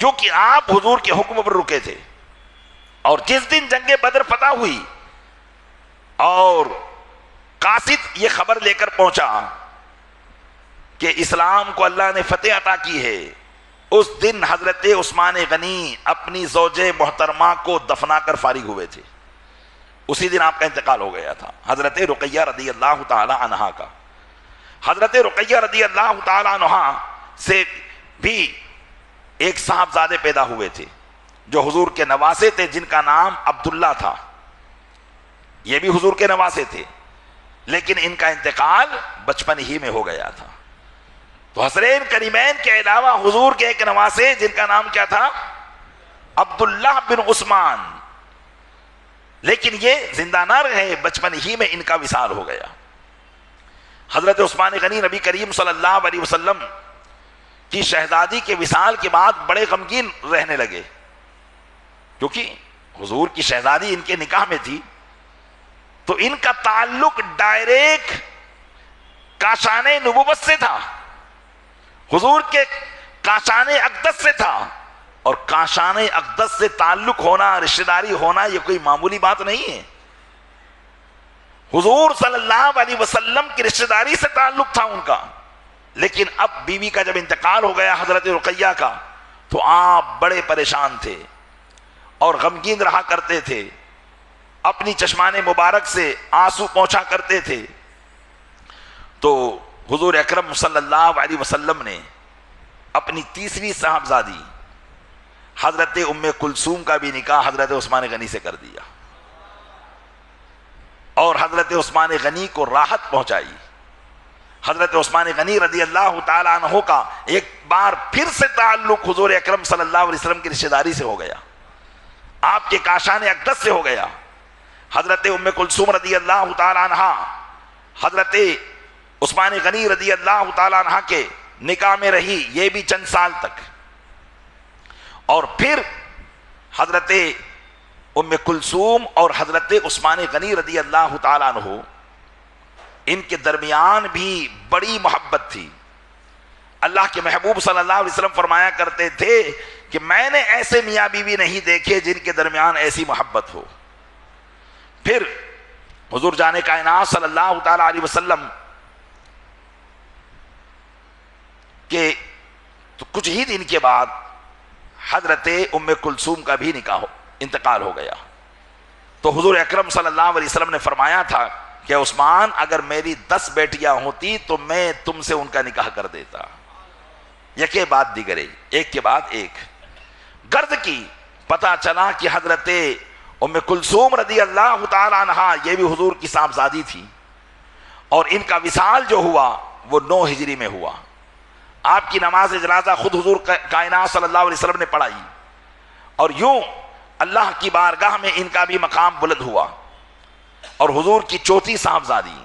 کیونکہ آپ حضور کے حکم پر رکے تھے. اور جس دن جنگ بدر فتح ہوئی اور قاصد یہ خبر لے کر پہنچا کہ اسلام کو اللہ نے فتح عطا کی ہے, اس دن حضرت عثمان غنی اپنی زوج محترمہ کو دفنا کر فارغ ہوئے تھے. اسی دن آپ کا انتقال ہو گیا تھا, حضرت رقیہ رضی اللہ تعالی عنہا کا. حضرت رقیہ رضی اللہ تعالی عنہا سے بھی ایک صاحبزادے پیدا ہوئے تھے جو حضور کے نواسے تھے, جن کا نام عبداللہ تھا. یہ بھی حضور کے نواسے تھے, لیکن ان کا انتقال بچپن ہی میں ہو گیا تھا. تو حسرین کریمین کے علاوہ حضور کے ایک نواسے جن کا نام کیا تھا, عبداللہ بن عثمان, لیکن یہ زندہ نہ رہے, بچپن ہی میں ان کا وصال ہو گیا. حضرت عثمان غنی نبی کریم صلی اللہ علیہ وسلم کی شہزادی کے وصال کے بعد بڑے غمگین رہنے لگے, کیونکہ حضور کی شہزادی ان کے نکاح میں تھی. تو ان کا تعلق ڈائریکٹ کاشان نبوت سے تھا, حضور کے کاشان اقدس سے تھا. اور کاشان اقدس سے تعلق ہونا, رشتہ داری ہونا, یہ کوئی معمولی بات نہیں ہے. حضور صلی اللہ علیہ وسلم کی رشتہ داری سے تعلق تھا ان کا. لیکن اب بیوی کا جب انتقال ہو گیا حضرت رقیہ کا, تو آپ بڑے پریشان تھے اور غمگین رہا کرتے تھے, اپنی چشمان مبارک سے آنسو پہنچا کرتے تھے. تو حضور اکرم صلی اللہ علیہ وسلم نے اپنی تیسری صاحبزادی حضرت ام کلثوم کا بھی نکاح حضرت عثمان غنی سے کر دیا اور حضرت عثمان غنی کو راحت پہنچائی. حضرت عثمان غنی رضی اللہ تعالیٰ عنہ کا ایک بار پھر سے تعلق حضور اکرم صلی اللہ علیہ وسلم کی رشتہ داری سے ہو گیا, آپ کے کاشان اقدس سے ہو گیا. حضرت ام کلثوم رضی اللہ تعالیٰ عنہ حضرت عثمان غنی رضی اللہ تعالیٰ عنہ کے نکاح میں رہی, یہ بھی چند سال تک. اور پھر حضرت ام کلثوم اور حضرت عثمان غنی رضی اللہ تعالیٰ عنہ, ان کے درمیان بھی بڑی محبت تھی. اللہ کے محبوب صلی اللہ علیہ وسلم فرمایا کرتے تھے کہ میں نے ایسے میاں بیوی نہیں دیکھے جن کے درمیان ایسی محبت ہو. پھر حضور جان کائنات صلی اللہ تعالیٰ علیہ وسلم کے کچھ ہی دن کے بعد حضرت ام کلثوم کا بھی انتقال ہو گیا. تو حضور اکرم صلی اللہ علیہ وسلم نے فرمایا تھا کہ عثمان, اگر میری 10 بیٹیاں ہوتی تو میں تم سے ان کا نکاح کر دیتا, یکے بعد دیگرے, ایک کے بعد ایک. گرد کی پتہ چلا کہ حضرت ام کلثوم رضی اللہ تعالی عنہا یہ بھی حضور کی صاحبزادی تھی, اور ان کا وصال جو ہوا وہ 9 ہجری میں ہوا. آپ کی نماز جنازہ خود حضور کائنات صلی اللہ علیہ وسلم نے پڑھائی, اور یوں اللہ کی بارگاہ میں ان کا بھی مقام بلند ہوا. اور حضور کی چوتھی صاحبزادی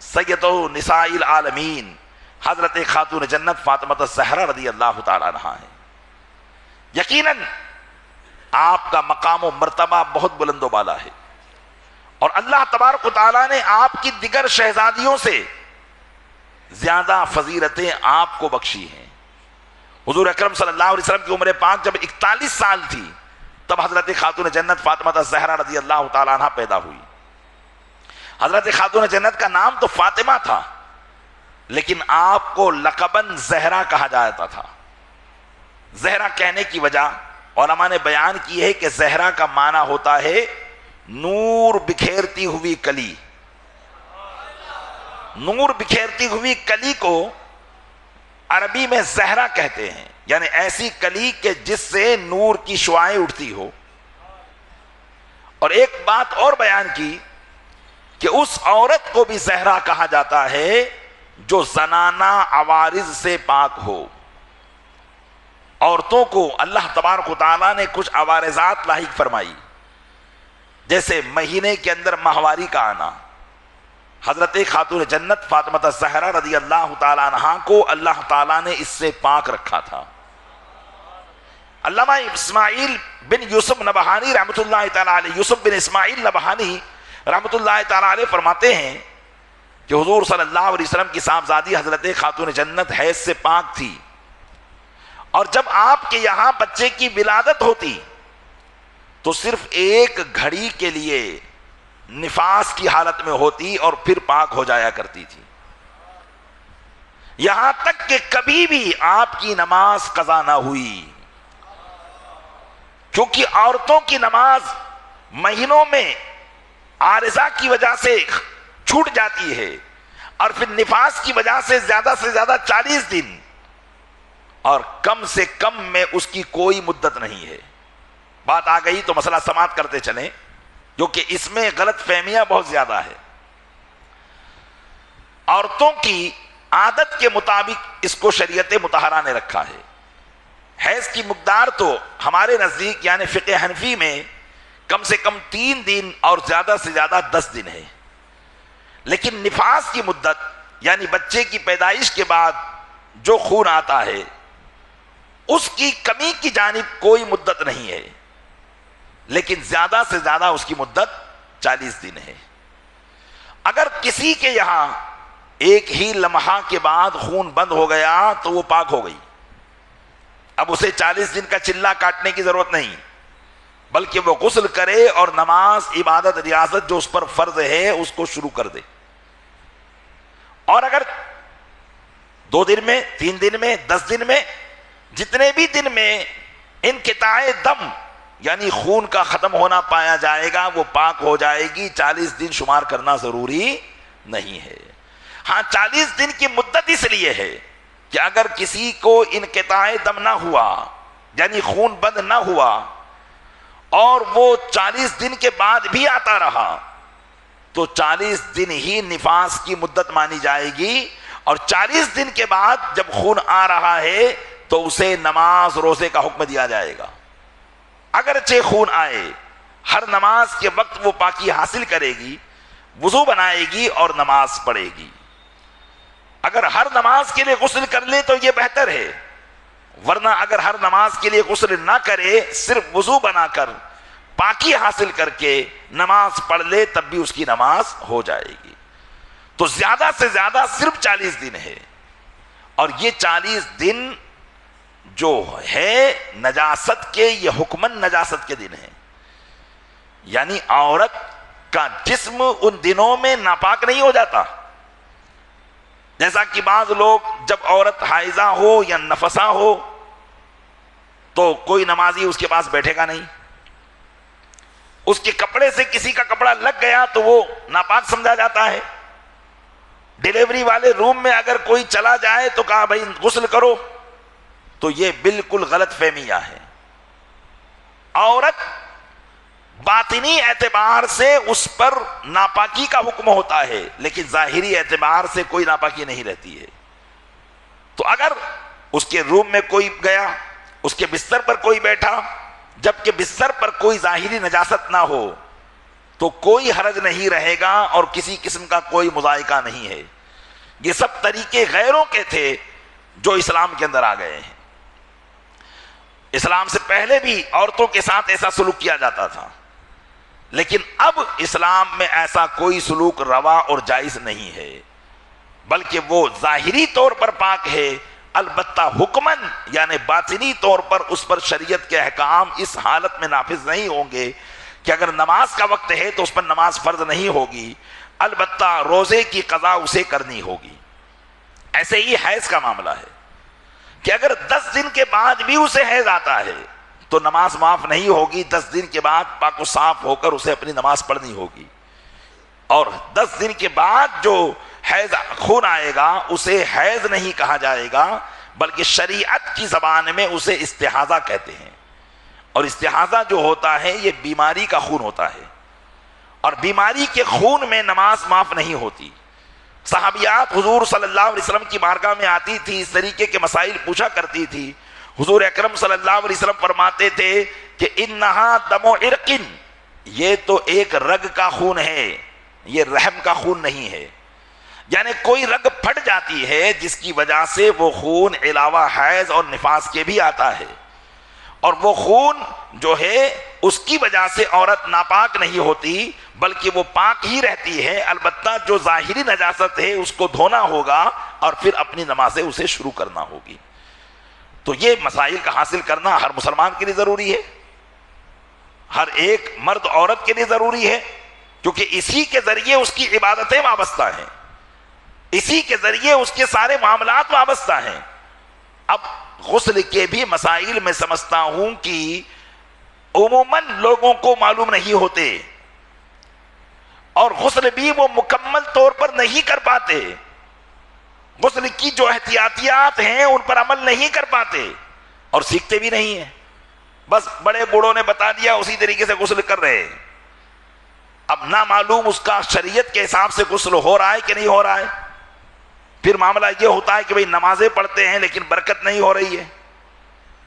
سیدہ نساء العالمین حضرت خاتون جنت فاطمہ الزہرا رضی اللہ تعالی عنہا ہے۔ یقیناً آپ کا مقام و مرتبہ بہت بلند و بالا ہے، اور اللہ تبارک و تعالیٰ نے آپ کی دیگر شہزادیوں سے زیادہ فضیلتیں آپ کو بخشی ہیں۔ حضور اکرم صلی اللہ علیہ وسلم کی عمر پاک جب 41 سال تھی تب حضرت خاتون جنت فاطمہ الزہرا رضی اللہ تعالیٰ عنہ پیدا ہوئی۔ حضرت خاتون جنت کا نام تو فاطمہ تھا، لیکن آپ کو لقباً زہرا کہا جاتا تھا۔ زہرا کہنے کی وجہ علماء نے بیان کی ہے کہ زہرا کا معنی ہوتا ہے نور بکھیرتی ہوئی کلی۔ نور بکھیرتی ہوئی کلی کو عربی میں زہرا کہتے ہیں، یعنی ایسی کلی کہ جس سے نور کی شعاعیں اٹھتی ہو۔ اور ایک بات اور بیان کی کہ اس عورت کو بھی زہرا کہا جاتا ہے جو زنانہ عوارض سے پاک ہو۔ عورتوں کو اللہ تبارک و تعالیٰ نے کچھ عوارضات لاحق فرمائی، جیسے مہینے کے اندر ماہواری کا آنا۔ حضرت خاتون جنت فاطمہ الزہرا رضی اللہ تعالیٰ عنہا کو اللہ تعالیٰ نے اس سے پاک رکھا تھا۔ علامہ اسماعیل بن یوسف نبہانی رحمۃ اللہ تعالیٰ علیہ، یوسف بن اسماعیل نبہانی رحمۃ اللہ تعالیٰ علیہ فرماتے ہیں کہ حضور صلی اللہ علیہ وسلم کی صاحبزادی حضرت خاتون جنت حیض سے پاک تھی، اور جب آپ کے یہاں بچے کی ولادت ہوتی تو صرف ایک گھڑی کے لیے نفاس کی حالت میں ہوتی اور پھر پاک ہو جایا کرتی تھی، یہاں تک کہ کبھی بھی آپ کی نماز قضا نہ ہوئی، کیونکہ عورتوں کی نماز مہینوں میں عارضہ کی وجہ سے چھوٹ جاتی ہے، اور پھر نفاس کی وجہ سے زیادہ 40 دن، اور کم سے کم میں اس کی کوئی مدت نہیں ہے۔ بات آ گئی تو مسئلہ سماعت کرتے چلیں، جو کہ اس میں غلط فہمیاں بہت زیادہ ہے۔ عورتوں کی عادت کے مطابق اس کو شریعت مطہرہ نے رکھا ہے۔ حیض کی مقدار تو ہمارے نزدیک یعنی فقہ حنفی میں کم سے کم 3 دن اور زیادہ سے زیادہ 10 دن ہے، لیکن نفاس کی مدت یعنی بچے کی پیدائش کے بعد جو خون آتا ہے اس کی کمی کی جانب کوئی مدت نہیں ہے، لیکن زیادہ سے زیادہ اس کی مدت 40 دن ہے۔ اگر کسی کے یہاں ایک ہی لمحہ کے بعد خون بند ہو گیا تو وہ پاک ہو گئی، اب اسے 40 دن کا چلہ کاٹنے کی ضرورت نہیں، بلکہ وہ غسل کرے اور نماز عبادت ریاضت جو اس پر فرض ہے اس کو شروع کر دے۔ اور اگر 2 دن میں 3 دن میں 10 دن میں جتنے بھی دن میں انقطاع دم یعنی خون کا ختم ہونا پایا جائے گا وہ پاک ہو جائے گی، 40 دن شمار کرنا ضروری نہیں ہے۔ ہاں 40 دن کی مدت اس لیے ہے کہ اگر کسی کو انقطاع دم نہ ہوا یعنی خون بند نہ ہوا اور وہ 40 دن کے بعد بھی آتا رہا تو 40 دن ہی نفاس کی مدت مانی جائے گی، اور 40 دن کے بعد جب خون آ رہا ہے تو اسے نماز روزے کا حکم دیا جائے گا۔ اگرچہ خون آئے، ہر نماز کے وقت وہ پاکی حاصل کرے گی، وضو بنائے گی اور نماز پڑھے گی۔ اگر ہر نماز کے لیے غسل کر لے تو یہ بہتر ہے، ورنہ اگر ہر نماز کے لیے غسل نہ کرے، صرف وضو بنا کر پاکی حاصل کر کے نماز پڑھ لے تب بھی اس کی نماز ہو جائے گی۔ تو زیادہ سے زیادہ صرف 40 دن ہے، اور یہ 40 دن جو ہے نجاست کے، یہ حکمن نجاست کے دن ہیں، یعنی عورت کا جسم ان دنوں میں ناپاک نہیں ہو جاتا۔ جیسا کہ بعض لوگ جب عورت حائضہ ہو یا نفسا ہو تو کوئی نمازی اس کے پاس بیٹھے گا نہیں، اس کے کپڑے سے کسی کا کپڑا لگ گیا تو وہ ناپاک سمجھا جاتا ہے۔ ڈیلیوری والے روم میں اگر کوئی چلا جائے تو کہا بھائی غسل کرو، تو یہ بالکل غلط فہمیاں ہے۔ عورت باطنی اعتبار سے اس پر ناپاکی کا حکم ہوتا ہے، لیکن ظاہری اعتبار سے کوئی ناپاکی نہیں رہتی ہے۔ تو اگر اس کے روم میں کوئی گیا، اس کے بستر پر کوئی بیٹھا، جبکہ بستر پر کوئی ظاہری نجاست نہ ہو تو کوئی حرج نہیں رہے گا اور کسی قسم کا کوئی مضائقہ نہیں ہے۔ یہ سب طریقے غیروں کے تھے جو اسلام کے اندر آ گئے ہیں۔ اسلام سے پہلے بھی عورتوں کے ساتھ ایسا سلوک کیا جاتا تھا، لیکن اب اسلام میں ایسا کوئی سلوک روا اور جائز نہیں ہے، بلکہ وہ ظاہری طور پر پاک ہے، البتہ حکمن یعنی باطنی طور پر اس پر شریعت کے احکام اس حالت میں نافذ نہیں ہوں گے کہ اگر نماز کا وقت ہے تو اس پر نماز فرض نہیں ہوگی، البتہ روزے کی قضا اسے کرنی ہوگی۔ ایسے ہی حیض کا معاملہ ہے کہ اگر 10 دن کے بعد بھی اسے حیض آتا ہے تو نماز معاف نہیں ہوگی، 10 دن کے بعد پاک و صاف ہو کر اسے اپنی نماز پڑھنی ہوگی، اور 10 دن کے بعد جو حیض خون آئے گا اسے حیض نہیں کہا جائے گا، بلکہ شریعت کی زبان میں اسے استحاضہ کہتے ہیں، اور استحاضہ جو ہوتا ہے یہ بیماری کا خون ہوتا ہے، اور بیماری کے خون میں نماز معاف نہیں ہوتی۔ صحابیات حضور صلی اللہ علیہ وسلم کی بارگاہ میں آتی تھی، اس طریقے کے مسائل پوچھا کرتی تھی، حضور اکرم صلی اللہ علیہ وسلم فرماتے تھے کہ انہا دم و عرقن، یہ تو ایک رگ کا خون ہے، یہ رحم کا خون نہیں ہے، یعنی کوئی رگ پھٹ جاتی ہے جس کی وجہ سے وہ خون علاوہ حیض اور نفاس کے بھی آتا ہے، اور وہ خون جو ہے اس کی وجہ سے عورت ناپاک نہیں ہوتی بلکہ وہ پاک ہی رہتی ہے، البتہ جو ظاہری نجاست ہے اس کو دھونا ہوگا اور پھر اپنی نمازیں اسے شروع کرنا ہوگی۔ تو یہ مسائل کا حاصل کرنا ہر مسلمان کے لیے ضروری ہے، ہر ایک مرد عورت کے لیے ضروری ہے، کیونکہ اسی کے ذریعے اس کی عبادتیں وابستہ ہیں، اسی کے ذریعے اس کے سارے معاملات وابستہ ہیں۔ اب غسل کے بھی مسائل میں سمجھتا ہوں کہ عموماً لوگوں کو معلوم نہیں ہوتے، اور غسل بھی وہ مکمل طور پر نہیں کر پاتے، غسل کی جو احتیاطیات ہیں ان پر عمل نہیں کر پاتے اور سیکھتے بھی نہیں ہیں، بس بڑے بوڑھوں نے بتا دیا اسی طریقے سے غسل کر رہے ہیں۔ اب نہ معلوم اس کا شریعت کے حساب سے غسل ہو رہا ہے کہ نہیں ہو رہا ہے، پھر معاملہ یہ ہوتا ہے کہ بھئی نمازیں پڑھتے ہیں لیکن برکت نہیں ہو رہی ہے،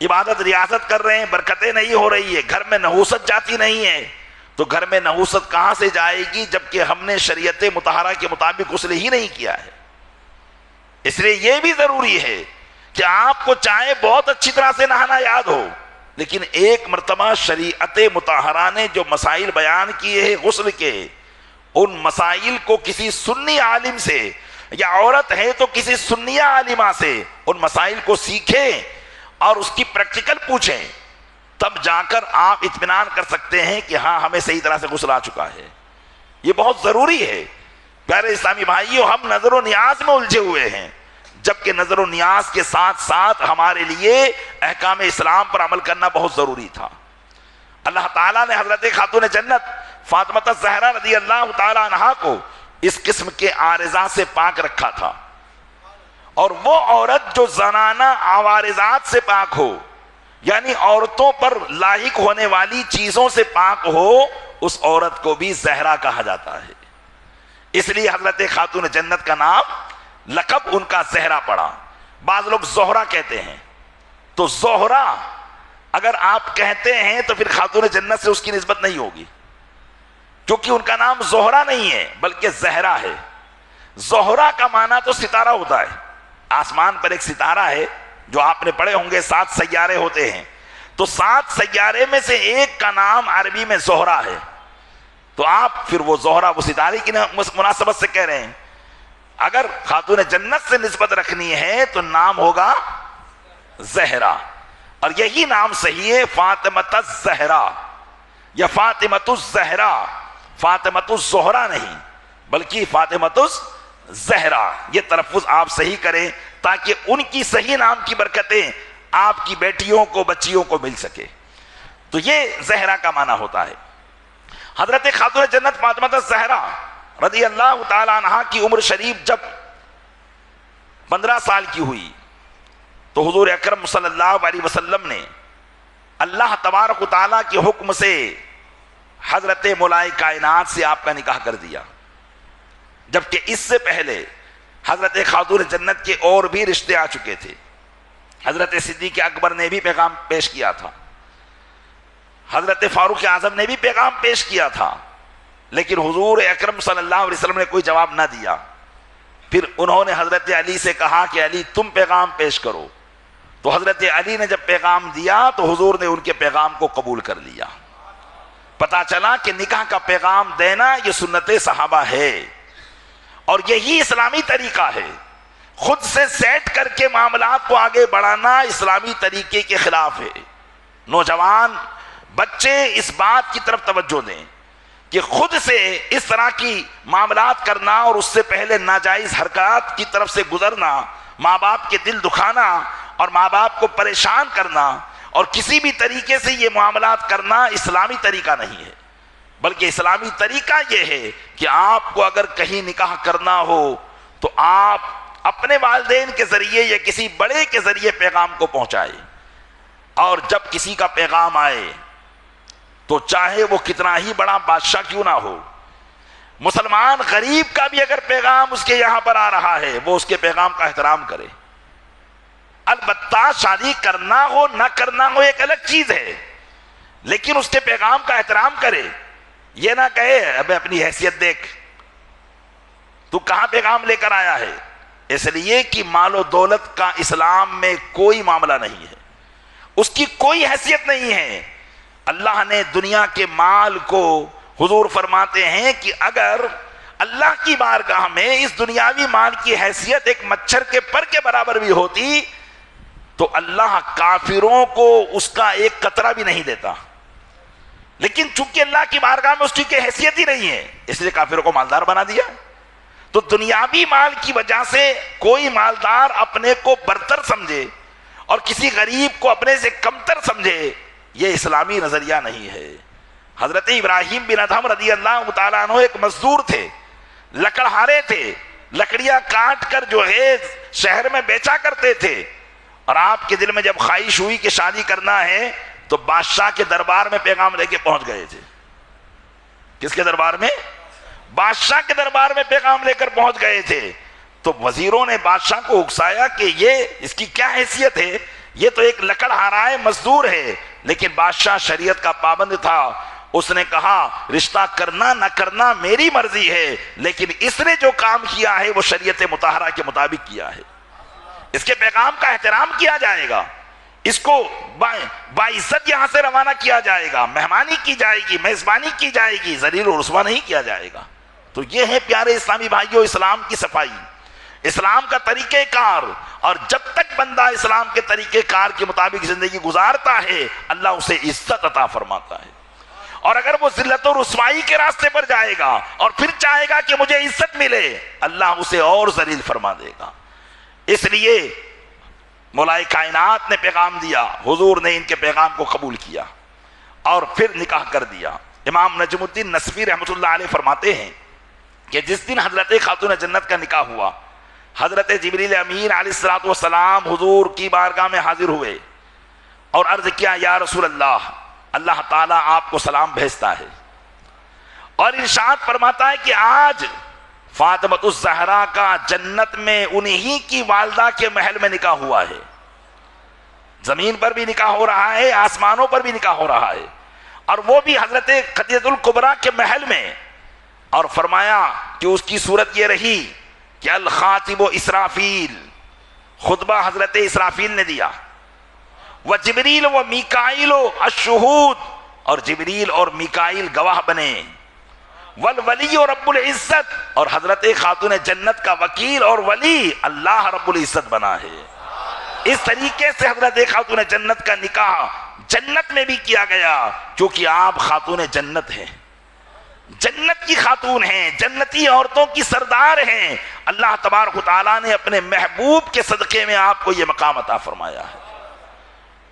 عبادت ریاضت کر رہے ہیں برکتیں نہیں ہو رہی ہے، گھر میں نحوست جاتی نہیں ہے، تو گھر میں نحوست کہاں سے جائے گی جبکہ ہم نے شریعت مطہرہ کے مطابق غسل ہی نہیں کیا ہے۔ اس لیے یہ بھی ضروری ہے کہ آپ کو چاہے بہت اچھی طرح سے نہانا یاد ہو، لیکن ایک مرتبہ شریعت مطہرہ نے جو مسائل بیان کیے ہیں غسل کے، ان مسائل کو کسی سنی عالم سے، یا عورت ہے تو کسی سنیہ عالمہ سے ان مسائل کو سیکھیں اور اس کی پریکٹیکل پوچھیں، تب جا کر آپ اطمینان کر سکتے ہیں کہ ہاں ہمیں صحیح طرح سے غسل آ چکا ہے۔ یہ بہت ضروری ہے پیارے اسلامی بھائیوں، ہم نظر و نیاز میں الجھے ہوئے ہیں، جبکہ نظر و نیاز کے ساتھ ساتھ ہمارے لیے احکام اسلام پر عمل کرنا بہت ضروری تھا۔ اللہ تعالیٰ نے حضرت خاتون جنت فاطمہ الزہرا رضی اللہ تعالیٰ عنہا کو اس قسم کے عارضات سے پاک رکھا تھا، اور وہ عورت جو زنانہ عوارضات سے پاک ہو، یعنی عورتوں پر لاحق ہونے والی چیزوں سے پاک ہو، اس عورت کو بھی زہرا کہا جاتا ہے۔ اس لیے حضرت خاتون جنت کا نام لقب ان کا زہرا پڑا۔ بعض لوگ زہرا کہتے ہیں، تو زہرا اگر آپ کہتے ہیں تو پھر خاتون جنت سے اس کی نسبت نہیں ہوگی، کیونکہ ان کا نام زہرا نہیں ہے بلکہ زہرا ہے۔ زہرا کا معنی تو ستارہ ہوتا ہے، آسمان پر ایک ستارہ ہے جو آپ نے پڑھے ہوں گے 7 سیارے ہوتے ہیں، تو 7 سیارے میں سے ایک کا نام عربی میں زہرا ہے، تو آپ پھر وہ زہرا وہ ستارے کی مناسبت سے کہہ رہے ہیں۔ اگر خاتون جنت سے نسبت رکھنی ہے تو نام ہوگا زہرا، اور یہی نام صحیح ہے فاطمۃ الزہرا یا فاطمۃ الزہرا، فاطمۃ الزہرا نہیں بلکہ فاطمۃ الزہرا، یہ تلفظ آپ صحیح کریں تاکہ ان کی صحیح نام کی برکتیں آپ کی بیٹیوں کو بچیوں کو مل سکے۔ تو یہ زہرا کا معنی ہوتا ہے۔ حضرت خاتون جنت فاطمہ الزہرا رضی اللہ تعالی عنہا کی عمر شریف جب 15 سال کی ہوئی تو حضور اکرم صلی اللہ علیہ وسلم نے اللہ تبارک و تعالیٰ کے حکم سے حضرت مولائے کائنات سے آپ کا نکاح کر دیا، جبکہ اس سے پہلے حضرت خاتون جنت کے اور بھی رشتے آ چکے تھے۔ حضرت صدیق اکبر نے بھی پیغام پیش کیا تھا، حضرت فاروق اعظم نے بھی پیغام پیش کیا تھا، لیکن حضور اکرم صلی اللہ علیہ وسلم نے کوئی جواب نہ دیا۔ پھر انہوں نے حضرت علی سے کہا کہ علی تم پیغام پیش کرو. تو حضرت علی نے جب پیغام دیا تو حضور نے ان کے پیغام کو قبول کر لیا. پتا چلا کہ نکاح کا پیغام دینا یہ سنت صحابہ ہے اور یہی اسلامی طریقہ ہے. خود سے سیٹ کر کے معاملات کو آگے بڑھانا اسلامی طریقے کے خلاف ہے. نوجوان بچے اس بات کی طرف توجہ دیں کہ خود سے اس طرح کی معاملات کرنا اور اس سے پہلے ناجائز حرکات کی طرف سے گزرنا، ماں باپ کے دل دکھانا اور ماں باپ کو پریشان کرنا اور کسی بھی طریقے سے یہ معاملات کرنا اسلامی طریقہ نہیں ہے. بلکہ اسلامی طریقہ یہ ہے کہ آپ کو اگر کہیں نکاح کرنا ہو تو آپ اپنے والدین کے ذریعے یا کسی بڑے کے ذریعے پیغام کو پہنچائے. اور جب کسی کا پیغام آئے تو چاہے وہ کتنا ہی بڑا بادشاہ کیوں نہ ہو، مسلمان غریب کا بھی اگر پیغام اس کے یہاں پر آ رہا ہے وہ اس کے پیغام کا احترام کرے. البتہ شادی کرنا ہو نہ کرنا ہو ایک الگ چیز ہے، لیکن اس کے پیغام کا احترام کرے. یہ نہ کہے اب اپنی حیثیت دیکھ تو کہاں پیغام لے کر آیا ہے. اس لیے کہ مال و دولت کا اسلام میں کوئی معاملہ نہیں ہے، اس کی کوئی حیثیت نہیں ہے. اللہ نے دنیا کے مال کو، حضور فرماتے ہیں کہ اگر اللہ کی بارگاہ میں اس دنیاوی مال کی حیثیت ایک مچھر کے پر کے برابر بھی ہوتی تو اللہ کافروں کو اس کا ایک قطرہ بھی نہیں دیتا. لیکن چونکہ اللہ کی بارگاہ میں اس کی حیثیت ہی نہیں ہے اس لیے کافروں کو مالدار بنا دیا. تو دنیاوی مال کی وجہ سے کوئی مالدار اپنے کو برتر سمجھے اور کسی غریب کو اپنے سے کمتر سمجھے، یہ اسلامی نظریہ نہیں ہے. حضرت ابراہیم بن ادھم رضی اللہ تعالیٰ عنہ ایک مزدور تھے، لکڑہارے تھے، لکڑیاں کاٹ کر جو ہے شہر میں بیچا کرتے تھے. اور آپ کے دل میں جب خواہش ہوئی کہ شادی کرنا ہے تو بادشاہ کے دربار میں پیغام لے کے پہنچ گئے تھے. کس کے دربار میں؟ بادشاہ کے دربار میں پیغام لے کر پہنچ گئے تھے. تو وزیروں نے بادشاہ کو اکسایا کہ یہ اس کی کیا حیثیت ہے، یہ تو ایک لکڑہارا ہے، مزدور ہے. لیکن بادشاہ شریعت کا پابند تھا. اس نے کہا رشتہ کرنا نہ کرنا میری مرضی ہے، لیکن اس نے جو کام کیا ہے وہ شریعت مطہرہ کے مطابق کیا ہے. اس کے پیغام کا احترام کیا جائے گا، اس کو باعزت یہاں سے روانہ کیا جائے گا، مہمانی کی جائے گی، میزبانی کی جائے گی، ذلیل و رسوا نہیں کیا جائے گا. تو یہ ہے پیارے اسلامی بھائیوں اسلام کی صفائی، اسلام کا طریقہ کار. اور جب تک بندہ اسلام کے طریقہ کار کے مطابق زندگی گزارتا ہے اللہ اسے عزت عطا فرماتا ہے. اور اگر وہ ذلت و رسوائی کے راستے پر جائے گا اور پھر چاہے گا کہ مجھے عزت ملے، اللہ اسے اور ذلیل فرما دے گا. اس لیے مولا کائنات نے پیغام دیا، حضور نے ان کے پیغام کو قبول کیا اور پھر نکاح کر دیا. امام نجم الدین نصفی رحمۃ اللہ علیہ فرماتے ہیں کہ جس دن حضرت خاتون جنت کا نکاح ہوا، حضرت جبریل امین علیہ الصلوۃ والسلام حضور کی بارگاہ میں حاضر ہوئے اور عرض کیا یا رسول اللہ، اللہ تعالیٰ آپ کو سلام بھیجتا ہے اور ارشاد فرماتا ہے کہ آج فاطمۃ الزہرا کا جنت میں انہی کی والدہ کے محل میں نکاح ہوا ہے. زمین پر بھی نکاح ہو رہا ہے، آسمانوں پر بھی نکاح ہو رہا ہے، اور وہ بھی حضرت خدیجہ الکبریٰ کے محل میں. اور فرمایا کہ اس کی صورت یہ رہی کہ الخاطب اسرافیل، خطبہ حضرت اسرافیل نے دیا، وجبریل و میکائیل الشہود، اور جبریل اور میکائیل گواہ بنے، والولی رب العزت، اور حضرت خاتون جنت کا وکیل اور ولی اللہ رب العزت بنا ہے. اس طریقے سے حضرت خاتون جنت کا نکاح جنت میں بھی کیا گیا کیونکہ آپ خاتون جنت ہیں، جنت کی خاتون ہیں، جنتی عورتوں کی سردار ہیں. اللہ تبارک و تعالیٰ نے اپنے محبوب کے صدقے میں آپ کو یہ مقام عطا فرمایا ہے.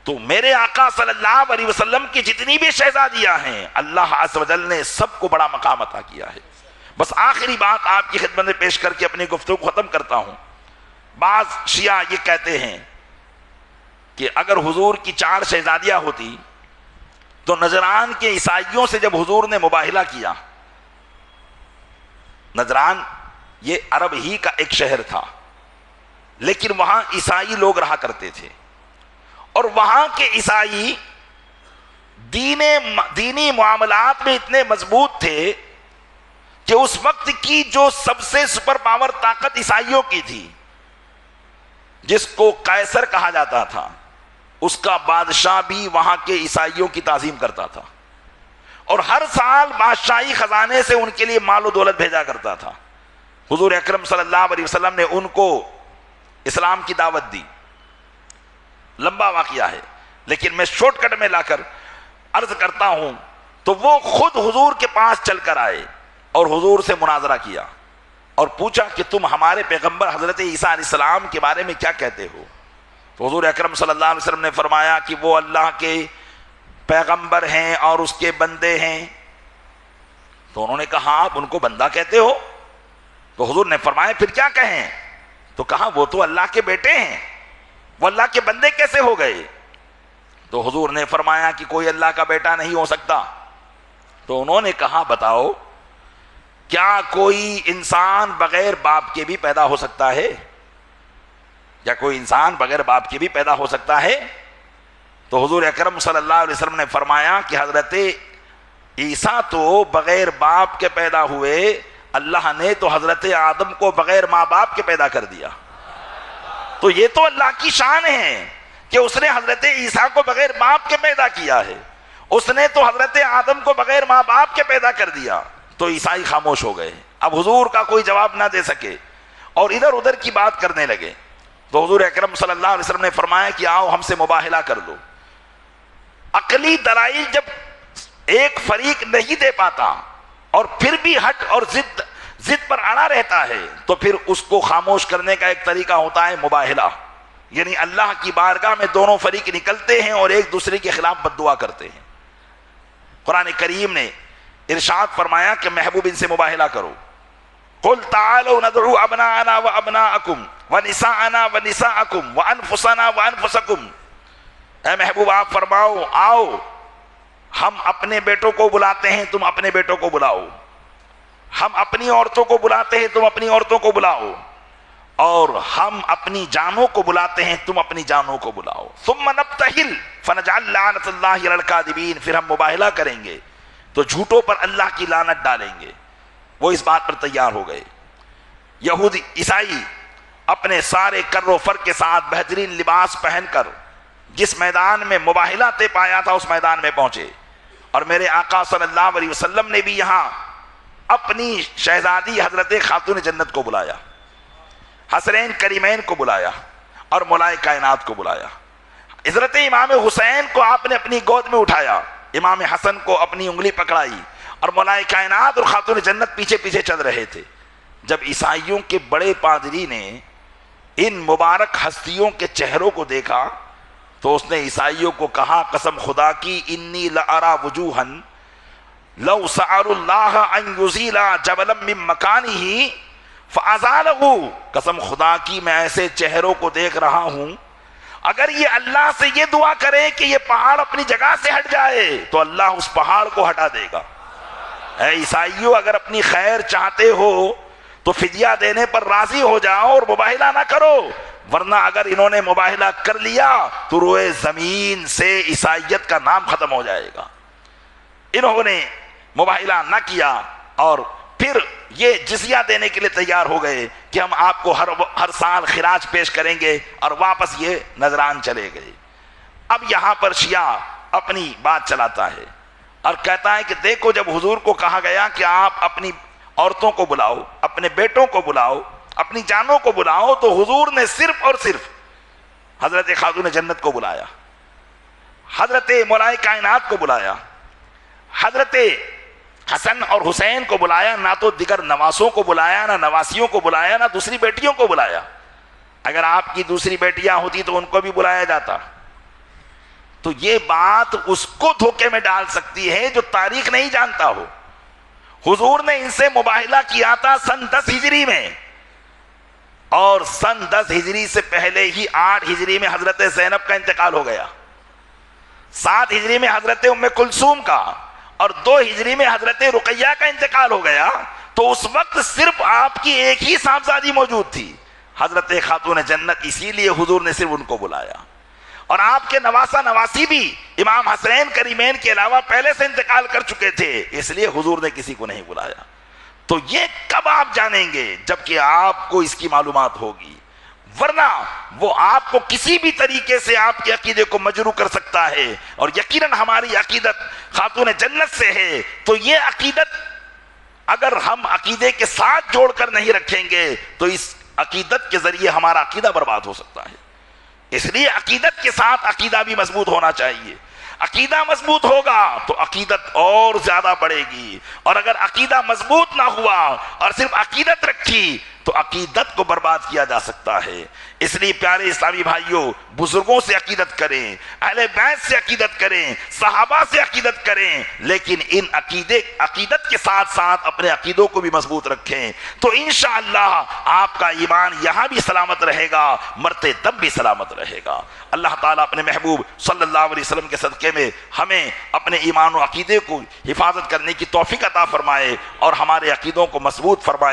تو میرے آقا صلی اللہ علیہ وسلم کی جتنی بھی شہزادیاں ہیں اللہ عز و جل نے سب کو بڑا مقام عطا کیا ہے. بس آخری بات آپ کی خدمت میں پیش کر کے اپنی گفتگو کو ختم کرتا ہوں. بعض شیعہ یہ کہتے ہیں کہ اگر حضور کی 4 شہزادیاں ہوتی تو نجران کے عیسائیوں سے جب حضور نے مباہلہ کیا، نجران یہ عرب ہی کا ایک شہر تھا لیکن وہاں عیسائی لوگ رہا کرتے تھے، اور وہاں کے عیسائی دینی معاملات میں اتنے مضبوط تھے کہ اس وقت کی جو سب سے سپر پاور طاقت عیسائیوں کی تھی، جس کو قیصر کہا جاتا تھا، اس کا بادشاہ بھی وہاں کے عیسائیوں کی تعظیم کرتا تھا، اور ہر سال بادشاہی خزانے سے ان کے لیے مال و دولت بھیجا کرتا تھا۔ حضور اکرم صلی اللہ علیہ وسلم نے ان کو اسلام کی دعوت دی۔ لمبا واقعہ ہے لیکن میں شارٹ کٹ میں لا کر عرض کرتا ہوں، تو وہ خود حضور کے پاس چل کر آئے اور حضور سے مناظرہ کیا اور پوچھا کہ تم ہمارے پیغمبر حضرت عیسیٰ علیہ السلام کے بارے میں کیا کہتے ہو؟ تو حضور اکرم صلی اللہ علیہ وسلم نے فرمایا کہ وہ اللہ کے پیغمبر ہیں اور اس کے بندے ہیں۔ تو انہوں نے کہا آپ ان کو بندہ کہتے ہو؟ تو حضور نے فرمایا پھر کیا کہیں؟ تو کہا وہ تو اللہ کے بیٹے ہیں، وہ اللہ کے بندے کیسے ہو گئے؟ تو حضور نے فرمایا کہ کوئی اللہ کا بیٹا نہیں ہو سکتا۔ تو انہوں نے کہا بتاؤ کیا کوئی انسان بغیر باپ کے بھی پیدا ہو سکتا ہے؟ کیا کوئی انسان بغیر باپ کے بھی پیدا ہو سکتا ہے؟ تو حضور اکرم صلی اللہ علیہ وسلم نے فرمایا کہ حضرت عیسیٰ تو بغیر باپ کے پیدا ہوئے، اللہ نے تو حضرت آدم کو بغیر ماں باپ کے پیدا کر دیا۔ تو یہ تو اللہ کی شان ہے کہ اس نے حضرت عیسیٰ کو بغیر باپ کے پیدا کیا ہے، اس نے تو حضرت آدم کو بغیر ماں باپ کے پیدا کر دیا۔ تو عیسائی خاموش ہو گئے، اب حضور کا کوئی جواب نہ دے سکے اور ادھر ادھر کی بات کرنے لگے۔ تو حضور اکرم صلی اللہ علیہ وسلم نے فرمایا کہ آؤ ہم سے مباہلہ کر لو۔ عقلی دلائل جب ایک فریق نہیں دے پاتا اور پھر بھی ہٹ اور ضد پر اڑا رہتا ہے تو پھر اس کو خاموش کرنے کا ایک طریقہ ہوتا ہے مباہلہ، یعنی اللہ کی بارگاہ میں دونوں فریق نکلتے ہیں اور ایک دوسرے کے خلاف بد دعا کرتے ہیں۔ قرآن کریم نے ارشاد فرمایا کہ محبوب ان سے مباہلہ کرو، قل تعالوا ندعو ابناءنا وابناءکم ونساءنا ونساءکم وانفسنا وانفسکم، اے محبوب آپ فرماؤ آؤ ہم اپنے بیٹوں کو بلاتے ہیں تم اپنے بیٹوں کو بلاؤ، ہم اپنی عورتوں کو بلاتے ہیں تم اپنی عورتوں کو بلاؤ، اور ہم اپنی جانوں کو بلاتے ہیں تم اپنی جانوں کو بلاؤ، ثم نبتہل فنجعل لعنت اللہ علی الکاذبین، پھر ہم مباہلہ کریں گے تو جھوٹوں پر اللہ کی لعنت ڈالیں گے۔ وہ اس بات پر تیار ہو گئے۔ یہودی عیسائی اپنے سارے کر و فر کے ساتھ بہترین لباس پہن کر جس میدان میں مباہلہ طے پایا تھا اس میدان میں پہنچے، اور میرے آقا صلی اللہ علیہ وسلم نے بھی یہاں اپنی شہزادی حضرت خاتون جنت کو بلایا، حسنین کریمین کو بلایا اور مولائے کائنات کو بلایا۔ حضرت امام حسین کو آپ نے اپنی گود میں اٹھایا، امام حسن کو اپنی انگلی پکڑائی، اور مولائے کائنات اور خاتون جنت پیچھے پیچھے چل رہے تھے۔ جب عیسائیوں کے بڑے پادری نے ان مبارک ہستیوں کے چہروں کو دیکھا تو اس نے عیسائیوں کو کہا قسم خدا کی انی لارا وجوہا لو سأل اللہ ان یزیل جبلا من مکانہ فازالہ، قسم خدا کی میں ایسے چہروں کو دیکھ رہا ہوں اگر یہ اللہ سے یہ دعا کرے کہ یہ پہاڑ اپنی جگہ سے ہٹ جائے تو اللہ اس پہاڑ کو ہٹا دے گا۔ اے عیسائیوں اگر اپنی خیر چاہتے ہو تو فدیہ دینے پر راضی ہو جاؤ اور مباہلہ نہ کرو، ورنہ اگر انہوں نے مباہلہ کر لیا تو روئے زمین سے عیسائیت کا نام ختم ہو جائے گا۔ انہوں نے مباہلہ نہ کیا اور پھر یہ جزیہ دینے کے لیے تیار ہو گئے کہ ہم آپ کو ہر سال خراج پیش کریں گے، اور واپس یہ نذران چلے گئے۔ اب یہاں پر شیعہ اپنی بات چلاتا ہے اور کہتا ہے کہ دیکھو جب حضور کو کہا گیا کہ آپ اپنی عورتوں کو بلاؤ، اپنے بیٹوں کو بلاؤ، اپنی جانوں کو بلاؤ، تو حضور نے صرف اور صرف حضرت خاتون جنت کو بلایا، حضرت مولائے کائنات کو بلایا، حضرت حسن اور حسین کو بلایا، نہ تو دیگر نواسوں کو بلایا، نہ نواسیوں کو بلایا، نہ دوسری بیٹیوں کو بلایا۔ اگر آپ کی دوسری بیٹیاں ہوتی تو ان کو بھی بلایا جاتا۔ تو یہ بات اس کو دھوکے میں ڈال سکتی ہے جو تاریخ نہیں جانتا ہو۔ حضور نے ان سے مباہلہ کیا تھا سن 10 ہجری میں، اور سن 10 ہجری سے پہلے ہی 8 ہجری میں حضرت زینب کا انتقال ہو گیا، 7 ہجری میں حضرت ام کلثوم کا، اور 2 ہجری میں حضرت رقیہ کا انتقال ہو گیا۔ تو اس وقت صرف آپ کی ایک ہی صاحبزادی موجود تھی، حضرت خاتون جنت، اسی لیے حضور نے صرف ان کو بلایا۔ اور آپ کے نواسہ نواسی بھی امام حسنین کریمین کے علاوہ پہلے سے انتقال کر چکے تھے، اس لیے حضور نے کسی کو نہیں بلایا۔ تو یہ کب آپ جانیں گے؟ جبکہ آپ کو اس کی معلومات ہوگی، ورنہ وہ آپ کو کسی بھی طریقے سے آپ کے عقیدے کو مجروح کر سکتا ہے. اور یقیناً ہماری عقیدت خاتون جنت سے ہے، تو یہ عقیدت اگر ہم عقیدے کے ساتھ جوڑ کر نہیں رکھیں گے تو اس عقیدت کے ذریعے ہمارا عقیدہ برباد ہو سکتا ہے. اس لیے عقیدت کے ساتھ عقیدہ بھی مضبوط ہونا چاہیے. عقیدہ مضبوط ہوگا تو عقیدت اور زیادہ بڑھے گی، اور اگر عقیدہ مضبوط نہ ہوا اور صرف عقیدت رکھی تو عقیدت کو برباد کیا جا سکتا ہے. اس لیے پیارے اسلامی بھائیوں، بزرگوں سے عقیدت کریں، اہل بیت سے عقیدت کریں، صحابہ سے عقیدت کریں، لیکن ان عقیدت کے ساتھ ساتھ اپنے عقیدوں کو بھی مضبوط رکھیں، تو انشاءاللہ آپ کا ایمان یہاں بھی سلامت رہے گا، مرتے دم بھی سلامت رہے گا. اللہ تعالیٰ اپنے محبوب صلی اللہ علیہ وسلم کے صدقے میں ہمیں اپنے ایمان و عقیدے کو حفاظت کرنے کی توفیق عطا فرمائے اور ہمارے عقیدوں کو مضبوط فرمائے.